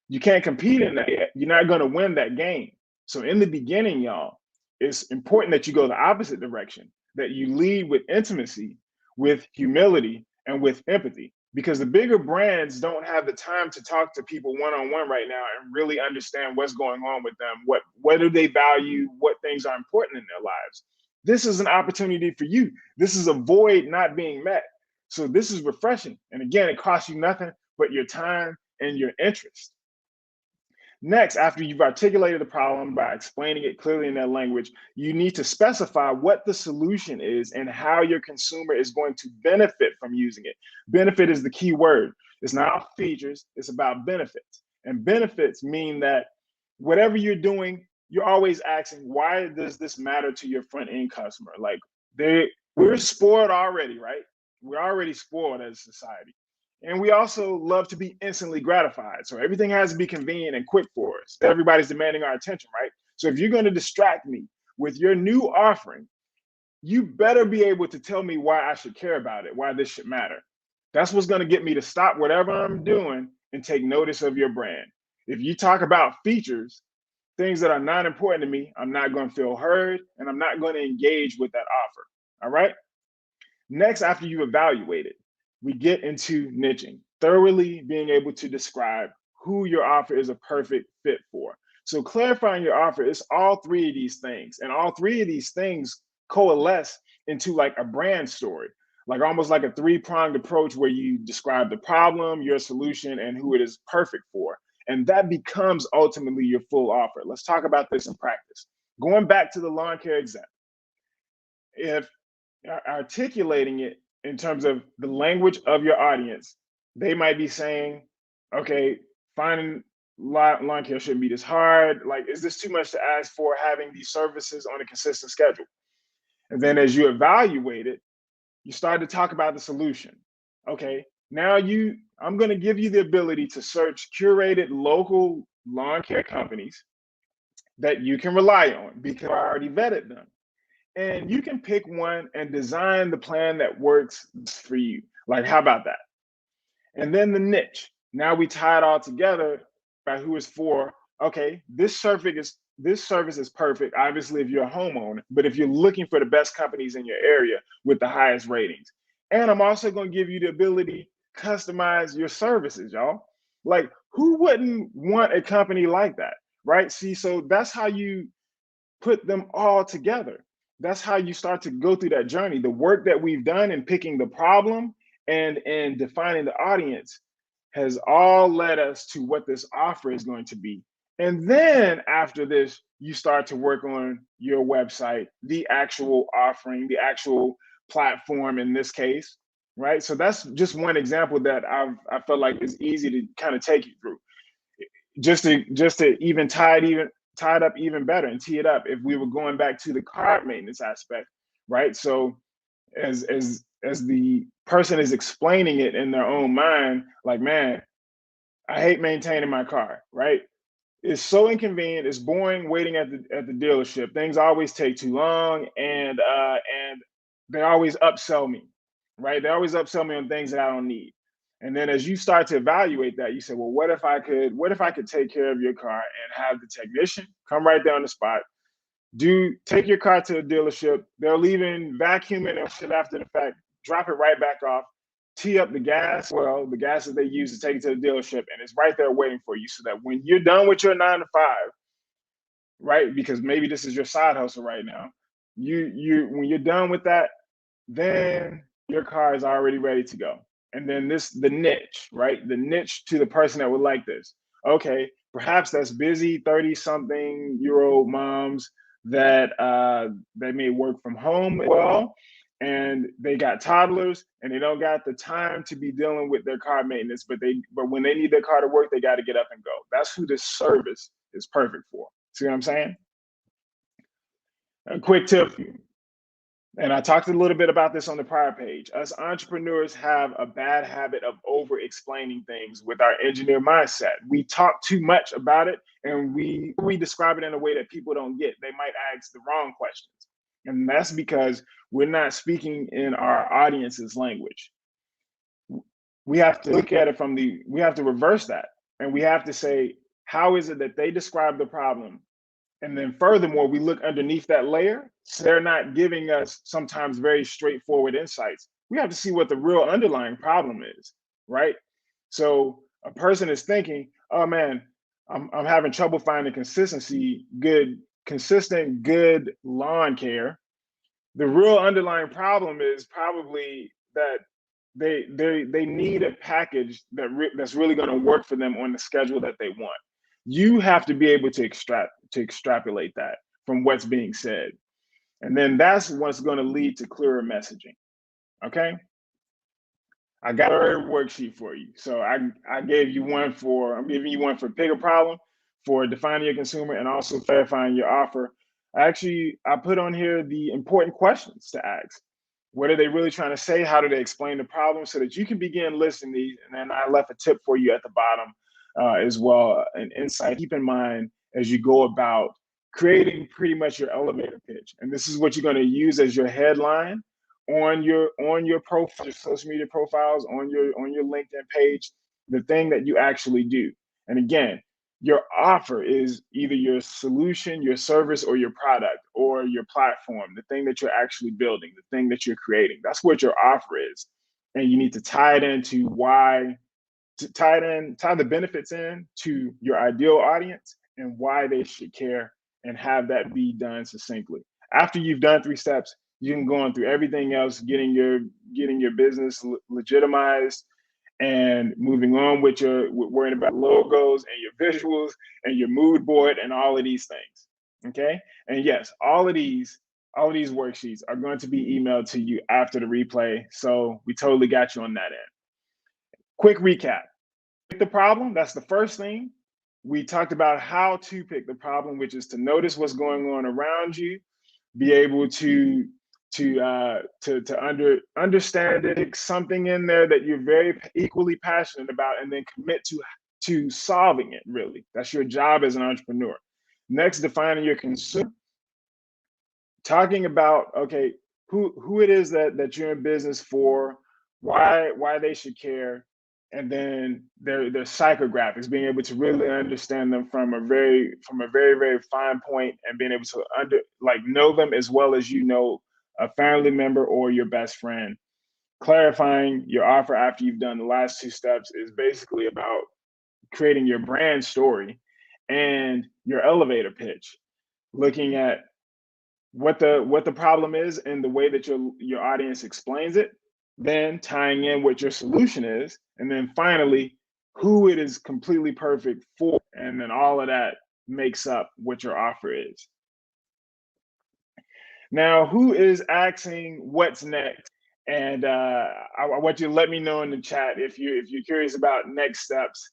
You can't compete in that yet. You're not going to win that game. So in the beginning, y'all, it's important that you go the opposite direction, that you lead with intimacy, with humility, and with empathy, because the bigger brands don't have the time to talk to people one-on-one right now and really understand what's going on with them. What do they value? What things are important in their lives? This is an opportunity for you. This is a void not being met. So this is refreshing. And again, it costs you nothing but your time and your interest. Next, after you've articulated the problem by explaining it clearly in that language, you need to specify what the solution is and how your consumer is going to benefit from using it. Benefit is the key word. It's not features, it's about benefits. And benefits mean that whatever you're doing, you're always asking, why does this matter to your front end customer? Like we're spoiled already, right? We're already spoiled as a society. And we also love to be instantly gratified. So everything has to be convenient and quick for us. Everybody's demanding our attention, right? So if you're going to distract me with your new offering, you better be able to tell me why I should care about it, why this should matter. That's what's going to get me to stop whatever I'm doing and take notice of your brand. If you talk about features, things that are not important to me, I'm not going to feel heard and I'm not going to engage with that offer. All right. Next, after you evaluate it, we get into niching, thoroughly being able to describe who your offer is a perfect fit for. So clarifying your offer is all three of these things, and all three of these things coalesce into like a brand story, like almost like a three-pronged approach where you describe the problem, your solution, and who it is perfect for. And that becomes ultimately your full offer. Let's talk about this in practice. Going back to the lawn care example, if articulating it in terms of the language of your audience, they might be saying, okay, finding lawn care shouldn't be this hard. Like, is this too much to ask for having these services on a consistent schedule? And then as you evaluate it, you start to talk about the solution. Okay, now I'm going to give you the ability to search curated local lawn care companies that you can rely on because I already vetted them. And you can pick one and design the plan that works for you. Like, how about that? And then the niche. Now we tie it all together by who it's for. Okay, this service is perfect, obviously, if you're a homeowner, but if you're looking for the best companies in your area with the highest ratings. And I'm also going to give you the ability to customize your services, y'all. Like, who wouldn't want a company like that, right? See, so that's how you put them all together. That's how you start to go through that journey. The work that we've done in picking the problem and defining the audience has all led us to what this offer is going to be. And then after this, you start to work on your website, the actual offering, the actual platform in this case, right? So that's just one example that I felt like is easy to kind of take you through. Just to even tie it up even better and tee it up if we were going back to the card maintenance aspect, right? So as the person is explaining it in their own mind, like, man, I hate maintaining my car, right? It's so inconvenient, it's boring waiting at the dealership. Things always take too long, and they always upsell me, right? They always upsell me on things that I don't need. And then as you start to evaluate that, you say, well, what if I could take care of your car and have the technician come right there on the spot, take your car to the dealership, they'll even vacuum it and shit after the fact, drop it right back off, tee up the gas, the gas that they use to take it to the dealership, and it's right there waiting for you so that when you're done with your 9 to 5, right? Because maybe this is your side hustle right now. When you're done with that, then your car is already ready to go. And then the niche, right? The niche to the person that would like this. Okay, perhaps that's busy 30-something-year-old moms that they may work from home well, and they got toddlers and they don't got the time to be dealing with their car maintenance, but when they need their car to work, they got to get up and go. That's who this service is perfect for. See what I'm saying? A quick tip, and I talked a little bit about this on the prior page. Us entrepreneurs have a bad habit of over explaining things with our engineer mindset. We talk too much about it and we describe it in a way that people don't get. They might ask the wrong questions. And that's because we're not speaking in our audience's language. We have to look at it we have to reverse that. And we have to say, how is it that they describe the problem? And then furthermore, we look underneath that layer. So they're not giving us sometimes very straightforward insights. We have to see what the real underlying problem is, right? So a person is thinking, oh man, I'm having trouble finding consistent, good lawn care. The real underlying problem is probably that they need a package that's really going to work for them on the schedule that they want. You have to be able to extrapolate that from what's being said. And then that's what's going to lead to clearer messaging. Okay. I got a worksheet for you. So I gave you one for, I'm giving you one for pick a problem, for defining your consumer, and also clarifying your offer. I put on here the important questions to ask. What are they really trying to say? How do they explain the problem, so that you can begin listing these? And then I left a tip for you at the bottom as well, an insight. Keep in mind as you go about creating pretty much your elevator pitch. And this is what you're going to use as your headline on your profile, your social media profiles, on your LinkedIn page, the thing that you actually do. And again, your offer is either your solution, your service, or your product, or your platform, the thing that you're actually building, the thing that you're creating. That's what your offer is. And you need to tie it into why, tie the benefits in to your ideal audience and why they should care, and have that be done succinctly. After you've done 3 steps, you can go on through everything else, getting your business legitimized, and moving on with worrying about logos and your visuals and your mood board and all of these things. Okay. And yes, all of these worksheets are going to be emailed to you after the replay. So we totally got you on that end. Quick recap. Pick the problem. That's the first thing. We talked about how to pick the problem, which is to notice what's going on around you, be able to understand it, something in there that you're very equally passionate about, and then commit to solving it. Really, that's your job as an entrepreneur. Next, defining your consumer. Talking about, okay, who it is that you're in business for, why they should care, and then their psychographics, being able to really understand them from a very very fine point, and being able to know them as well as a family member or your best friend. Clarifying your offer after you've done the last 2 steps is basically about creating your brand story and your elevator pitch, looking at what the problem is and the way that your audience explains it, then tying in what your solution is, and then finally who it is completely perfect for, and then all of that makes up what your offer is. Now, who is asking what's next? And I want you to let me know in the chat if you're curious about next steps,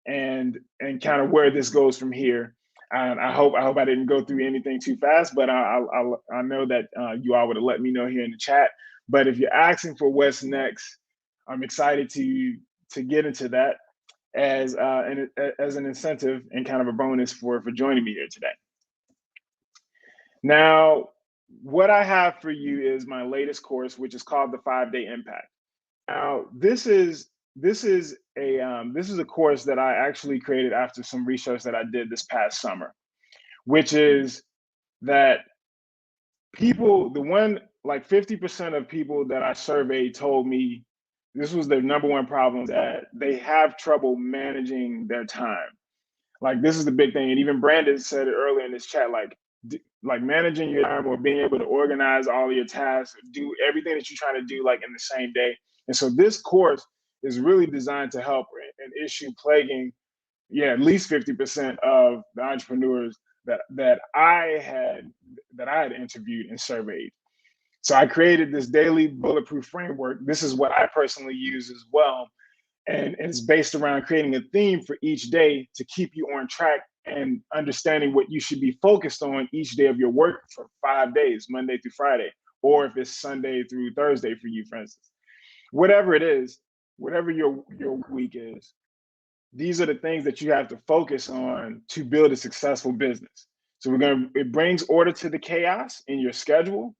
and kind of where this goes from here. And I hope I didn't go through anything too fast, but I know that you all would have let me know here in the chat. But if you're asking for what's next, I'm excited to get into that as an incentive and kind of a bonus for joining me here today. Now, what I have for you is my latest course, which is called the 5-Day Impact. Now, this is a course that I actually created after some research that I did this past summer, which is that people, 50% of people that I surveyed told me this was their number one problem, that they have trouble managing their time. Like, this is the big thing. And even Brandon said it earlier in this chat, like managing your time, or being able to organize all of your tasks, do everything that you're trying to do like in the same day. And so this course is really designed to help an issue plaguing, at least 50% of the entrepreneurs that I had interviewed and surveyed. So I created this daily bulletproof framework. This is what I personally use as well. And it's based around creating a theme for each day to keep you on track, and understanding what you should be focused on each day of your work for 5 days, Monday through Friday, or if it's Sunday through Thursday for you, for instance. Whatever it is, whatever your week is, these are the things that you have to focus on to build a successful business. So it brings order to the chaos in your schedule.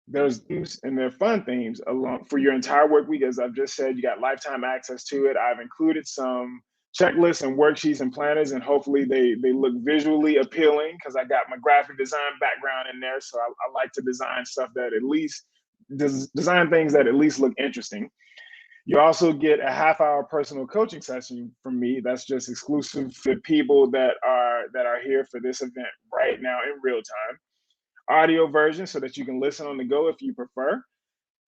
There's themes, and they're fun themes along for your entire work week. As I've just said, you got lifetime access to it. I've included some checklists and worksheets and planners, and hopefully they look visually appealing, because I got my graphic design background in there. So I like to design stuff that at least design things that at least look interesting. You also get a half-hour personal coaching session from me. That's just exclusive to people that are here for this event right now in real time. Audio version so that you can listen on the go if you prefer.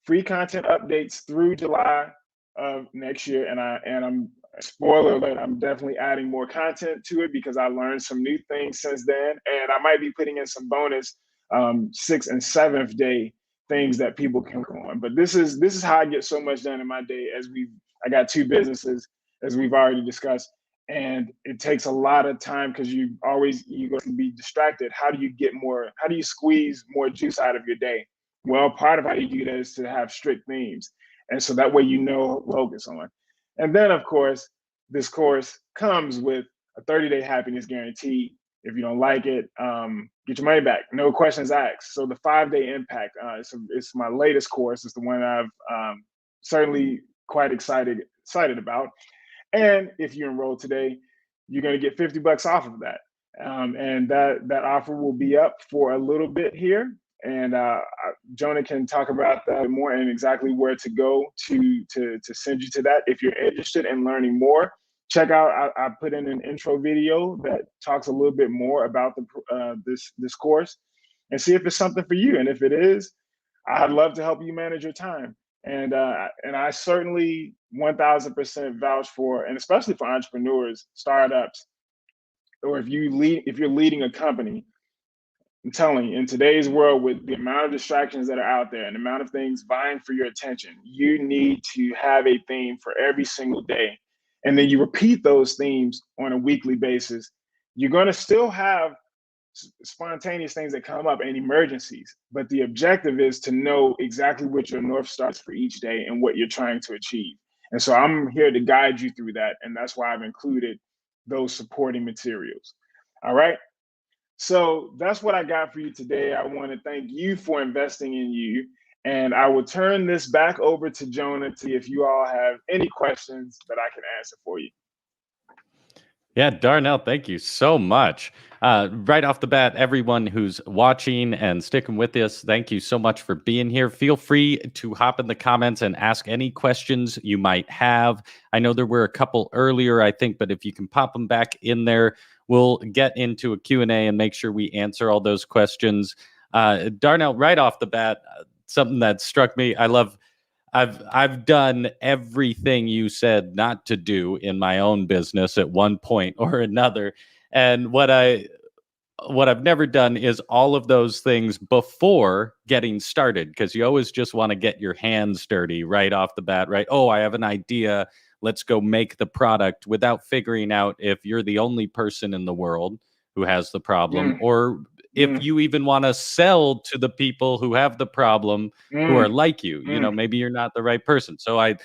Free content updates through July of next year, and I'm Spoiler alert, I'm definitely adding more content to it because I learned some new things since then. And I might be putting in some bonus 6th and 7th day things that people can work on. But this is how I get so much done in my day. I got 2 businesses, as we've already discussed, and it takes a lot of time because you go to be distracted. How do you squeeze more juice out of your day? Well, part of how you do that is to have strict themes. And so that way you know what to focus on. And then, of course, this course comes with a 30-day happiness guarantee. If you don't like it, get your money back. No questions asked. So the 5-day impact, it's my latest course. It's the one I've certainly quite excited about. And if you enroll today, you're going to get $50 off of that. And that offer will be up for a little bit here. And Jonah can talk about that more and exactly where to go to send you to that. If you're interested in learning more, check out. I put in an intro video that talks a little bit more about this course, and see if it's something for you. And if it is, I'd love to help you manage your time. And I certainly 1000% vouch for, and especially for entrepreneurs, startups, or if you're leading a company. I'm telling you, in today's world, with the amount of distractions that are out there and the amount of things vying for your attention, you need to have a theme for every single day. And then you repeat those themes on a weekly basis. You're going to still have spontaneous things that come up and emergencies, but the objective is to know exactly what your North Star is for each day and what you're trying to achieve. And so I'm here to guide you through that. And that's why I've included those supporting materials. All right. So that's what I got for you today. I want to thank you for investing in you. And I will turn this back over to Jonah to see if you all have any questions that I can answer for you. Yeah, Darnell, thank you so much. Right off the bat, everyone who's watching and sticking with us, thank you so much for being here. Feel free to hop in the comments and ask any questions you might have. I know there were a couple earlier, I think, but if you can pop them back in there, we'll get into a Q&A and make sure we answer all those questions. Darnell, right off the bat, something that struck me, I've done everything you said not to do in my own business at one point or another. And what I've never done is all of those things before getting started, because you always just want to get your hands dirty right off the bat, right? Oh, I have an idea. Let's go make the product, without figuring out if you're the only person in the world who has the problem, or if you even want to sell to the people who have the problem, who are like you. Maybe you're not the right person. So I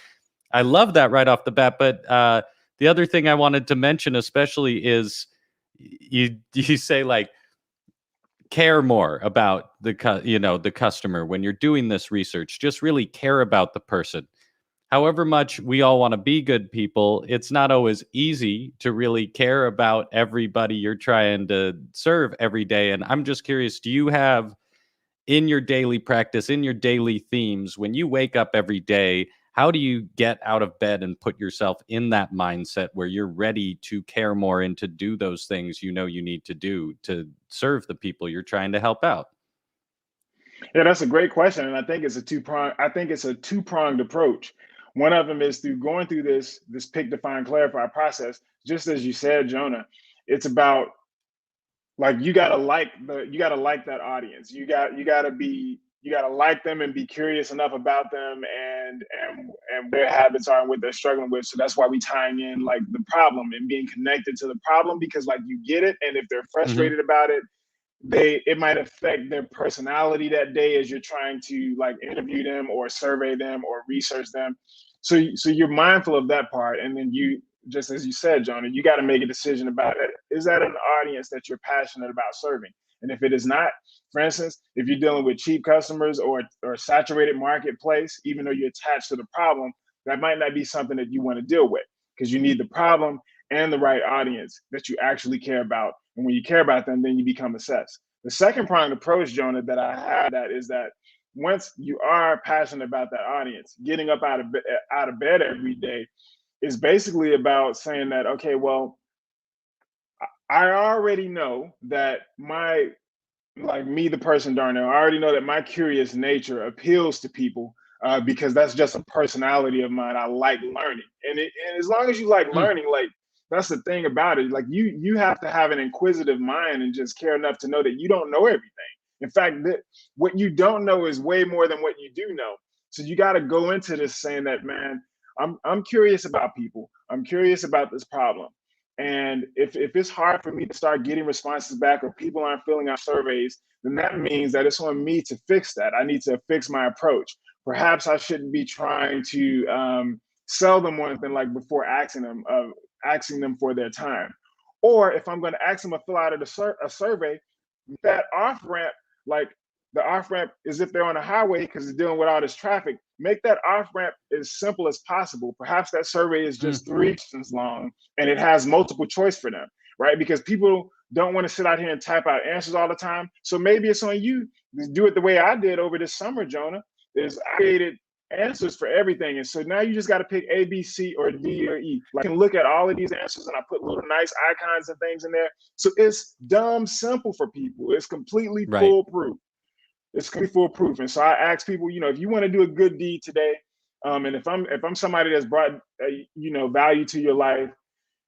love that right off the bat. But the other thing I wanted to mention especially is you say, like, care more about the customer when you're doing this research. Just really care about the person. However much we all want to be good people, it's not always easy to really care about everybody you're trying to serve every day. And I'm just curious, do you have, in your daily practice, in your daily themes, when you wake up every day, how do you get out of bed and put yourself in that mindset where you're ready to care more and to do those things you need to do to serve the people you're trying to help out? Yeah, that's a great question, and I think it's a two-pronged approach. One of them is through going through this pick, define, clarify process. Just as you said, Jonah, it's about, like, you gotta like that audience. You gotta like them and be curious enough about them and their habits are and what they're struggling with. So that's why we tying in, like, the problem and being connected to the problem, because, like, you get it, and if they're Hmm. frustrated about it, it might affect their personality that day as you're trying to, like, interview them or survey them or research them. So you're mindful of that part, and then you, just as you said, Jonah, you got to make a decision about it. Is that an audience that you're passionate about serving? And if it is not, for instance, if you're dealing with cheap customers or saturated marketplace, even though you're attached to the problem, that might not be something that you want to deal with, because you need the problem and the right audience that you actually care about. And when you care about them, then you become assessed. The second pronged approach, Jonah, that I have, that is that once you are passionate about that audience, getting up out of bed every day is basically about saying that, okay, well, I already know that like me, the person, Darnell, I already know that my curious nature appeals to people because that's just a personality of mine. I like learning, and as long as you like learning, like that's the thing about it. Like you have to have an inquisitive mind and just care enough to know that you don't know everything. In fact, that what you don't know is way more than what you do know. So you got to go into this saying that, man, I'm curious about people. I'm curious about this problem. And if it's hard for me to start getting responses back or people aren't filling out surveys, then that means that it's on me to fix that. I need to fix my approach. Perhaps I shouldn't be trying to sell them one thing like before asking them for their time. Or if I'm going to ask them to fill out a survey, that off ramp, like the off ramp is if they're on a highway because it's dealing with all this traffic, make that off ramp as simple as possible. Perhaps that survey is just 3 questions long and it has multiple choice for them, right? Because people don't want to sit out here and type out answers all the time. So maybe it's on you to do it the way I did over this summer, Jonah, is I created answers for everything. And so now you just got to pick A, B, C, or D, or E. Like, I can look at all of these answers and I put little nice icons and things in there. So it's dumb simple for people. It's completely foolproof. It's completely foolproof. And so I ask people, if you want to do a good deed today, and if I'm somebody that's brought value to your life,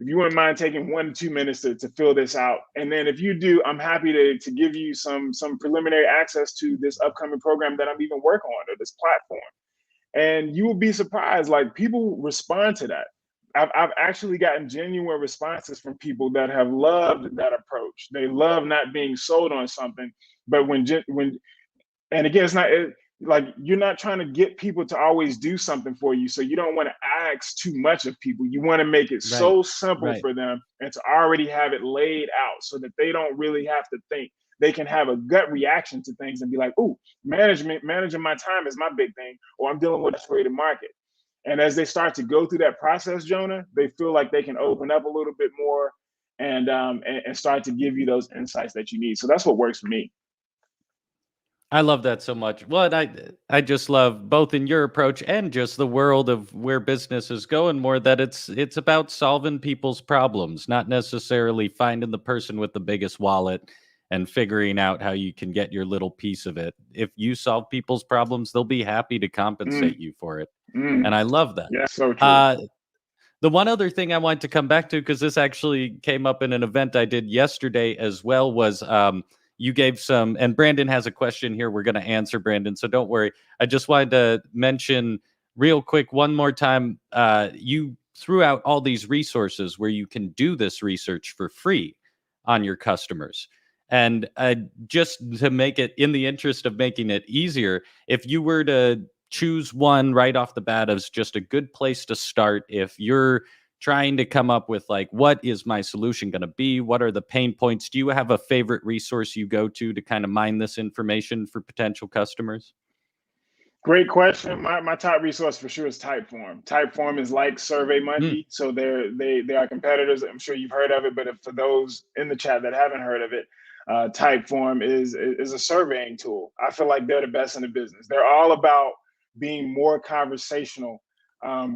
if you wouldn't mind taking 1 to 2 minutes to fill this out, and then if you do, I'm happy to give you some preliminary access to this upcoming program that I'm even working on, or this platform. And you will be surprised, like, people respond to that. I've actually gotten genuine responses from people that have loved that approach. They love not being sold on something, but when and again, it's not like you're not trying to get people to always do something for you. So you don't want to ask too much of people. You want to make it so simple for them and to already have it laid out so that they don't really have to think. They can have a gut reaction to things and be like, "Ooh, managing my time is my big thing," or "I'm dealing with a saturated market." And as they start to go through that process, Jonah, they feel like they can open up a little bit more and start to give you those insights that you need. So that's what works for me. I love that so much. Well, I just love both in your approach and just the world of where business is going more, that it's about solving people's problems, not necessarily finding the person with the biggest wallet and figuring out how you can get your little piece of it. If you solve people's problems, they'll be happy to compensate you for it. And I love that. Yeah, so true. The one other thing I wanted to come back to, because this actually came up in an event I did yesterday as well, was you gave some, and Brandon has a question here we're going to answer, Brandon, so don't worry. I just wanted to mention real quick one more time, you threw out all these resources where you can do this research for free on your customers. And just to make it, in the interest of making it easier, if you were to choose one right off the bat as just a good place to start, if you're trying to come up with, like, what is my solution going to be? What are the pain points? Do you have a favorite resource you go to kind of mine this information for potential customers? Great question. My top resource for sure is Typeform. Typeform is like SurveyMonkey, so they are competitors. I'm sure you've heard of it, but for those in the chat that haven't heard of it, Typeform is a surveying tool. I feel like they're the best in the business. They're all about being more conversational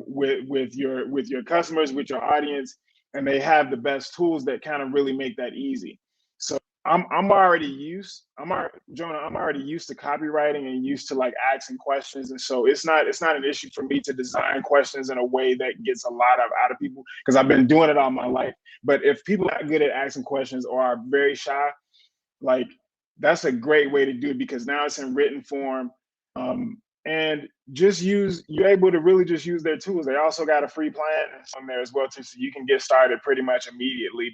with your customers, with your audience, and they have the best tools that kind of really make that easy. So I'm already used to copywriting and used to, like, asking questions, and so it's not an issue for me to design questions in a way that gets a lot out of people, because I've been doing it all my life. But if people are good at asking questions or are very shy, like, that's a great way to do it, because now it's in written form. And you're able to really just use their tools. They also got a free plan on there as well too, so you can get started pretty much immediately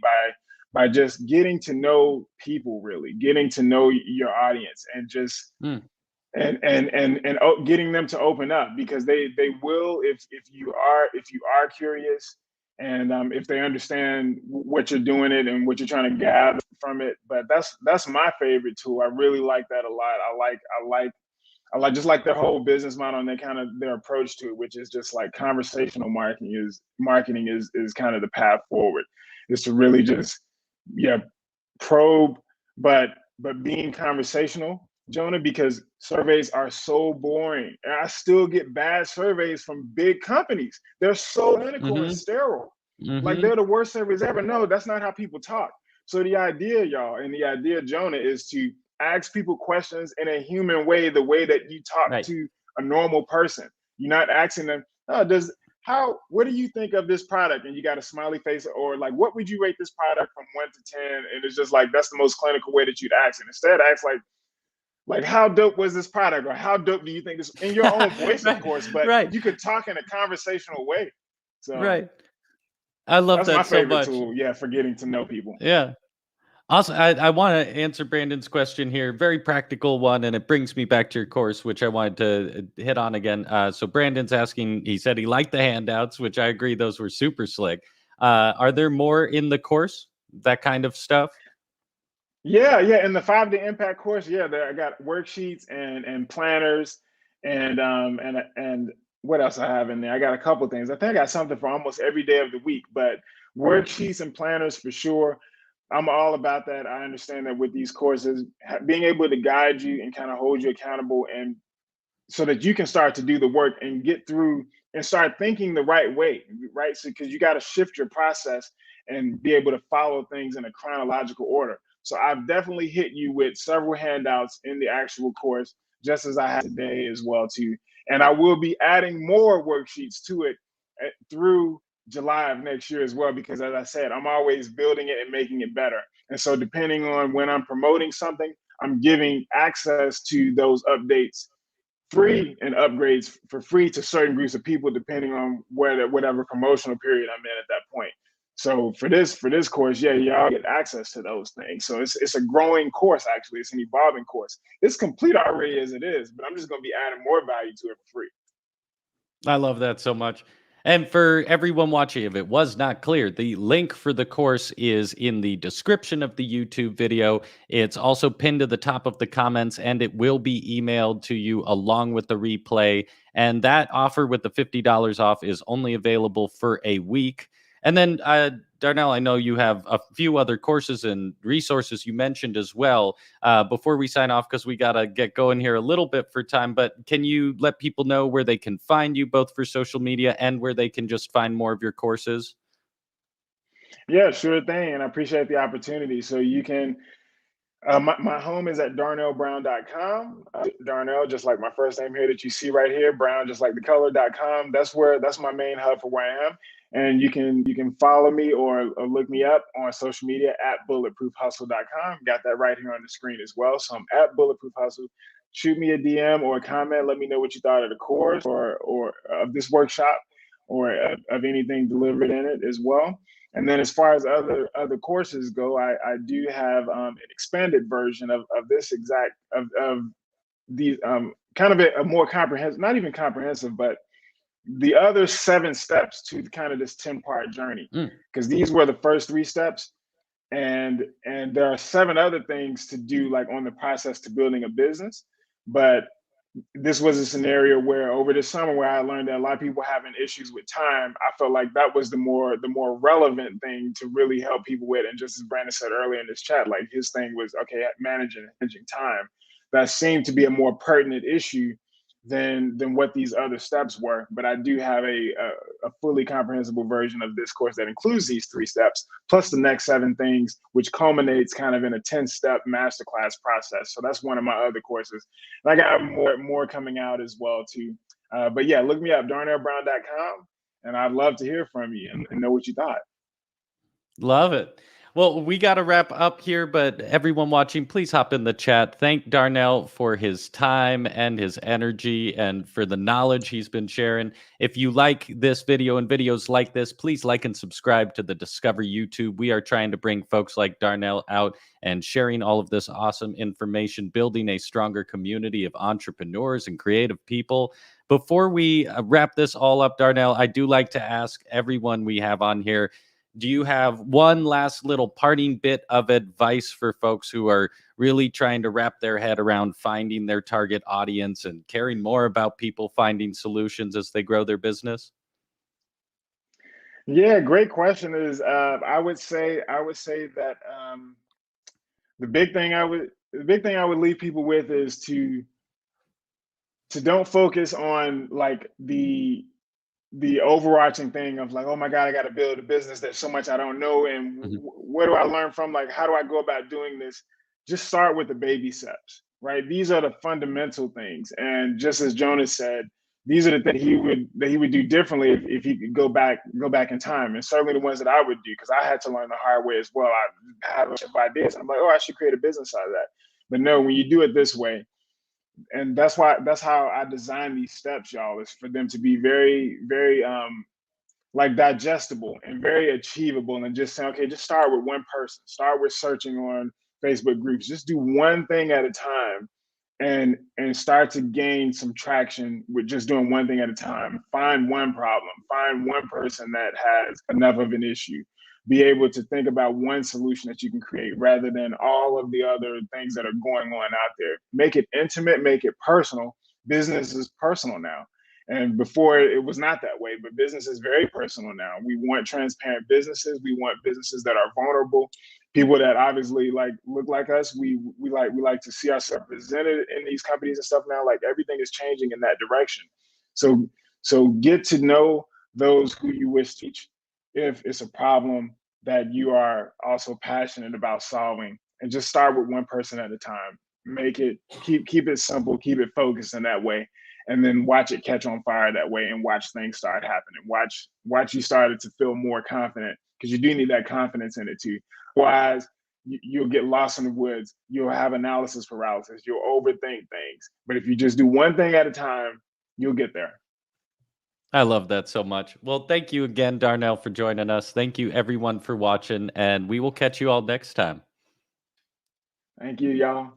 by just getting to know people, really getting to know your audience, and just getting them to open up, because they will, if you are curious, and if they understand what you're doing it and what you're trying to gather from it. But that's my favorite tool. I really like that a lot. I like just like their whole business model and their approach to it, which is just like conversational marketing is kind of the path forward. Is to really just probe, but being conversational, Jonah, because surveys are so boring. And I still get bad surveys from big companies. They're so clinical and sterile. Like, they're the worst surveys ever. No, that's not how people talk. So the idea, y'all, and the idea, Jonah, is to ask people questions in a human way, the way that you talk to a normal person. You're not asking them, oh, what do you think of this product? And you got a smiley face, or like, what would you rate this product from 1 to 10? And it's just like, that's the most clinical way that you'd ask it. Instead, ask like how dope was this product, or how dope do you think this, in your own voice, of Right, course, but right, you could talk in a conversational way. So right. I love that's my that so favorite much. tool, yeah, for getting to know people. Yeah. Also, I want to answer Brandon's question here. Very practical one, and it brings me back to your course, which I wanted to hit on again. So Brandon's asking. He said he liked the handouts, which I agree; those were super slick. Are there more in the course? That kind of stuff. Yeah. In the 5-day impact course, yeah, I got worksheets and planners and what else I have in there? I got a couple things. I think I got something for almost every day of the week, but worksheets and planners for sure. I'm all about that. I understand that with these courses, being able to guide you and kind of hold you accountable, and so that you can start to do the work and get through and start thinking the right way, right? So, because you got to shift your process and be able to follow things in a chronological order. So, I've definitely hit you with several handouts in the actual course, just as I have today as well too. And I will be adding more worksheets to it through July of next year as well, because as I said, I'm always building it and making it better. And so, depending on when I'm promoting something, I'm giving access to those updates free and upgrades for free to certain groups of people, depending on whatever promotional period I'm in at that point. So for this course, yeah, y'all get access to those things. So it's a growing course, actually. It's an evolving course. It's complete already as it is, but I'm just going to be adding more value to it for free. I love that so much. And for everyone watching, if it was not clear, the link for the course is in the description of the YouTube video. It's also pinned to the top of the comments, and it will be emailed to you along with the replay. And that offer with the $50 off is only available for a week. And then, Darnell, I know you have a few other courses and resources you mentioned as well. Before we sign off, because we got to get going here a little bit for time, but can you let people know where they can find you, both for social media and where they can just find more of your courses? Yeah, sure thing. And I appreciate the opportunity. So you can my home is at darnellbrown.com. Darnell, just like my first name here that you see right here, Brown, just like the color.com. That's my main hub for where I am. And you can follow me or look me up on social media at bulletproofhustle.com. Got that right here on the screen as well. So I'm at Bulletproof Hustle. Shoot me a DM or a comment. Let me know what you thought of the course or of this workshop, or of anything delivered in it as well. And then as far as other courses go, I do have an expanded version of this exact of these kind of a more comprehensive, not even comprehensive, but the other 7 steps to kind of this 10-part journey. Mm. Because these were the first 3 steps, and there are 7 other things to do, like on the process to building a business. But this was a scenario where over the summer, where I learned that a lot of people having issues with time, I felt like that was the more relevant thing to really help people with. And just as Brandon said earlier in this chat, like his thing was, okay, managing time. That seemed to be a more pertinent issue than what these other steps were. But I do have a fully comprehensible version of this course that includes these 3 steps, plus the next 7 things, which culminates kind of in a 10-step masterclass process. So that's one of my other courses. And I got more coming out as well too. But yeah, look me up, darnellbrown.com, and I'd love to hear from you and know what you thought. Love it. Well, we got to wrap up here, but everyone watching, please hop in the chat. Thank Darnell for his time and his energy and for the knowledge he's been sharing. If you like this video and videos like this, please like and subscribe to the Discover YouTube. We are trying to bring folks like Darnell out and sharing all of this awesome information, building a stronger community of entrepreneurs and creative people. Before we wrap this all up, Darnell, I do like to ask everyone we have on here, do you have one last little parting bit of advice for folks who are really trying to wrap their head around finding their target audience and caring more about people finding solutions as they grow their business? Yeah, great question. Is I would say that the big thing I would leave people with is to don't focus on like the overarching thing of like, oh my God, I got to build a business. There's so much I don't know. And Mhm. what do I learn from? Like, how do I go about doing this? Just start with the baby steps, right? These are the fundamental things. And just as Jonas said, these are the things he would do differently if he could go back in time. And certainly the ones that I would do, because I had to learn the hard way as well. I have a bunch of ideas. I'm like, oh, I should create a business out of that. But no, when you do it this way, and that's how I design these steps, y'all, is for them to be very, very like digestible and very achievable, and just say, okay, just start with one person, start with searching on Facebook groups, just do one thing at a time, and start to gain some traction with just doing one thing at a time. Find one problem, find one person that has enough of an issue, be able to think about one solution that you can create rather than all of the other things that are going on out there. Make it intimate, make it personal. Business is personal now. And before it was not that way, but business is very personal now. We want transparent businesses. We want businesses that are vulnerable, people that obviously like look like us. We like to see ourselves represented in these companies and stuff now. Like everything is changing in that direction. So get to know those who you wish to teach if it's a problem that you are also passionate about solving, and just start with one person at a time. Make it keep it simple, keep it focused in that way, and then watch it catch on fire that way, and watch things start happening. Watch you started to feel more confident, because you do need that confidence in it too. Otherwise, you'll get lost in the woods. You'll have analysis paralysis. You'll overthink things. But if you just do one thing at a time, you'll get there. I love that so much. Well, thank you again, Darnell, for joining us. Thank you, everyone, for watching, and we will catch you all next time. Thank you, y'all.